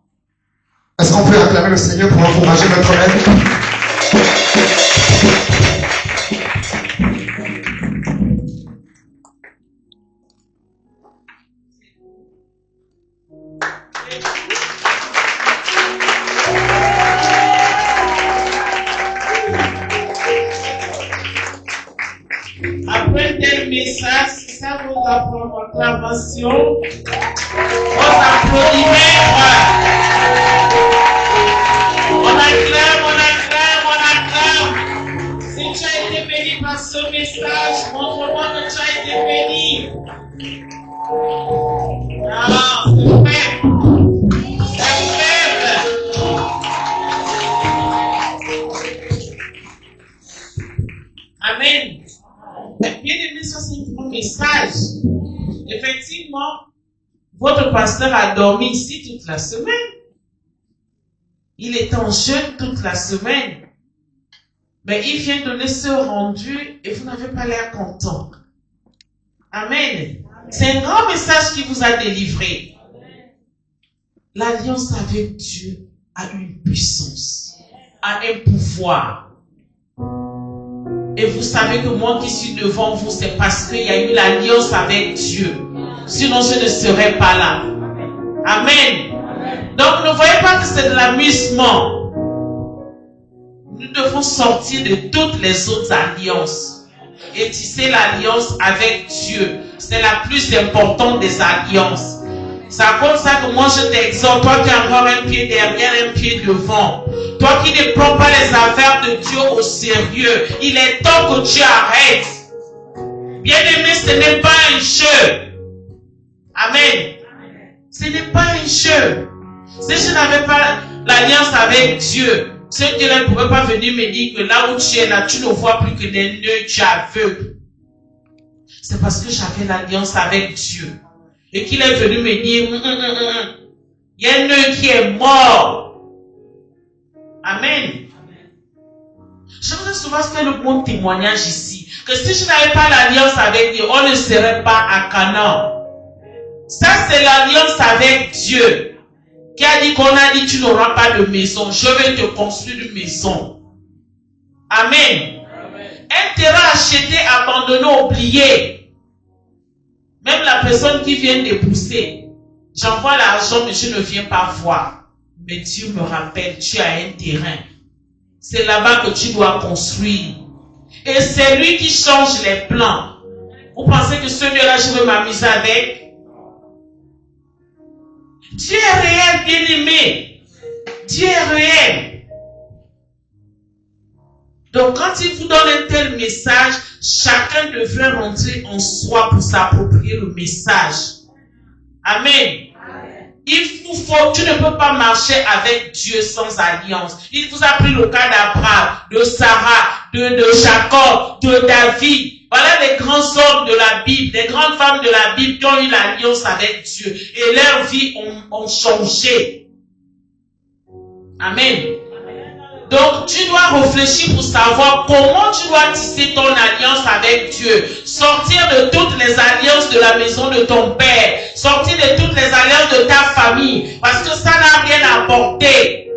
Est-ce qu'on peut acclamer le Seigneur pour encourager notre aide? Après tel message, c'est ça vos acclamations, vos applaudissements. On acclame. Si tu as été béni par ce message, montre-moi que tu as été béni. Ah, c'est vrai. Amen. Bien aimé, ça c'est un bon message. Effectivement, votre pasteur a dormi ici toute la semaine. Il est en jeûne toute la semaine. Mais il vient donner ce rendu et vous n'avez pas l'air content. Amen. C'est un grand message qui vous a délivré. L'alliance avec Dieu a une puissance, a un pouvoir. Et vous savez que moi qui suis devant vous, c'est parce qu'il y a eu l'alliance avec Dieu. Sinon, je ne serais pas là. Amen. Donc, ne voyez pas que c'est de l'amusement. Nous devons sortir de toutes les autres alliances. et tisser l'alliance avec Dieu. C'est la plus importante des alliances. C'est comme ça que moi je t'exhorte, toi qui as encore un pied derrière, un pied devant. Toi qui ne prends pas les affaires de Dieu au sérieux, il est temps que tu arrêtes. Bien-aimé, ce n'est pas un jeu. Amen. Ce n'est pas un jeu. Si je n'avais pas l'alliance avec Dieu, ce Dieu ne pouvait pas venir me dire que là où tu es là, tu ne vois plus que des nœuds, tu es aveugle. C'est parce que j'avais l'alliance avec Dieu. Et qu'il est venu me dire, il y a un nœud qui est mort. Amen. Je voudrais souvent faire le bon témoignage ici. Que si je n'avais pas l'alliance avec Dieu, on ne serait pas à Canaan. Ça, c'est l'alliance avec Dieu. Qui a dit qu'on a dit, tu n'auras pas de maison. Je vais te construire une maison. Amen. Un terrain acheté, abandonné, oublié. Même la personne qui vient d'épouser, j'envoie l'argent, mais je ne viens pas voir. Mais Dieu me rappelle, tu as un terrain. C'est là-bas que tu dois construire. Et c'est lui qui change les plans. Vous pensez que celui-là, je veux m'amuser avec? Dieu est réel, bien-aimé. Dieu est réel. Donc, quand il vous donne un tel message, chacun devrait rentrer en soi pour s'approprier le message. Amen. Il vous faut, tu ne peux pas marcher avec Dieu sans alliance. Il vous a pris le cas d'Abraham, de Sarah, de Jacob, de David. Voilà les grands hommes de la Bible, les grandes femmes de la Bible qui ont eu l'alliance avec Dieu. Et leur vie ont changé. Amen. Donc, tu dois réfléchir pour savoir comment tu dois tisser ton alliance avec Dieu. Sortir de toutes les alliances de la maison de ton père. Sortir de toutes les alliances de ta famille. Parce que ça n'a rien apporté.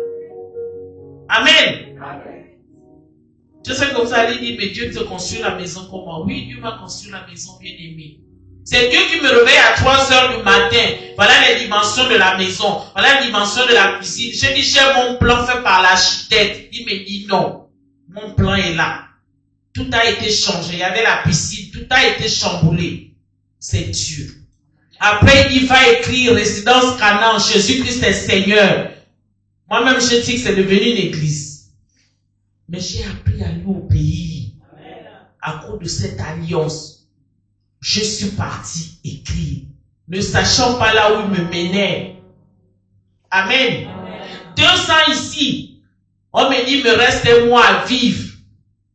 Amen. Je sais que vous allez dire, mais Dieu te construit la maison comme moi. Oui, Dieu m'a construit la maison bien aimée. C'est Dieu qui me réveille à 3 heures du matin. Voilà les dimensions de la maison. Voilà les dimensions de la cuisine. Je dis, j'ai mon plan fait par l'architecte. Il me dit non. Mon plan est là. Tout a été changé. Il y avait la piscine. Tout a été chamboulé. C'est Dieu. Après, il va écrire résidence Canaan. Jésus-Christ est Seigneur. Moi-même, je dis que c'est devenu une église. Mais j'ai appris à lui obéir. À cause de cette alliance. Je suis parti écrire, ne sachant pas là où il me menait. Amen. 2 ans ici, on me dit, il me reste un mois à vivre.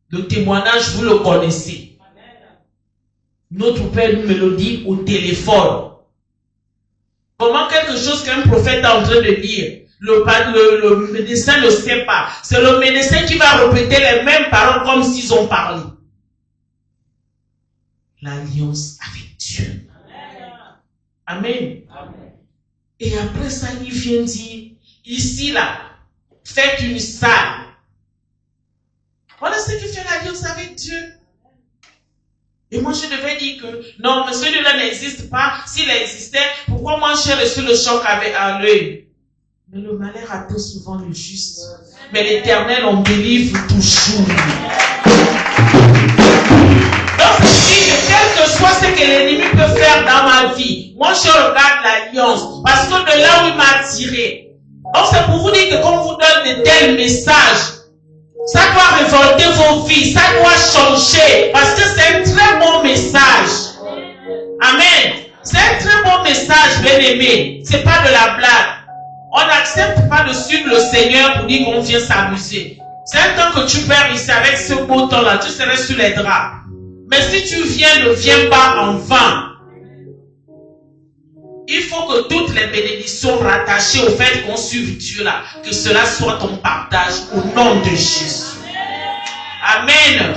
Le témoignage, vous le connaissez. Notre Père nous me le dit au téléphone. Comment quelque chose qu'un prophète est en train de dire, le médecin ne sait pas. C'est le médecin qui va répéter les mêmes paroles comme s'ils ont parlé. L'alliance avec Dieu. Amen. Amen. Et après ça, il vient dire, ici là, faites une salle. Voilà ce qui fait l'alliance avec Dieu. Et moi, je devais dire que, non, mais celui-là n'existe pas. S'il existait, pourquoi moi j'ai reçu le choc avec à l'œil? Mais le malheur attend souvent le juste. Mais l'Éternel en délivre toujours. Donc, c'est que quel que soit ce que l'ennemi peut faire dans ma vie, moi je regarde l'alliance. Parce que de là où il m'a tiré. Donc, c'est pour vous dire que quand on vous donne de tels messages, ça doit révolter vos vies, ça doit changer. Parce que c'est un très bon message. Amen. C'est un très bon message, bien aimé. C'est pas de la blague. On n'accepte pas de suivre le Seigneur pour dire qu'on vient s'amuser. C'est un temps que tu perds ici avec ce beau temps-là, tu serais sur les draps. Mais si tu viens, ne viens pas en vain. Il faut que toutes les bénédictions rattachées au fait qu'on suive Dieu là, que cela soit ton partage au nom de Jésus. Amen.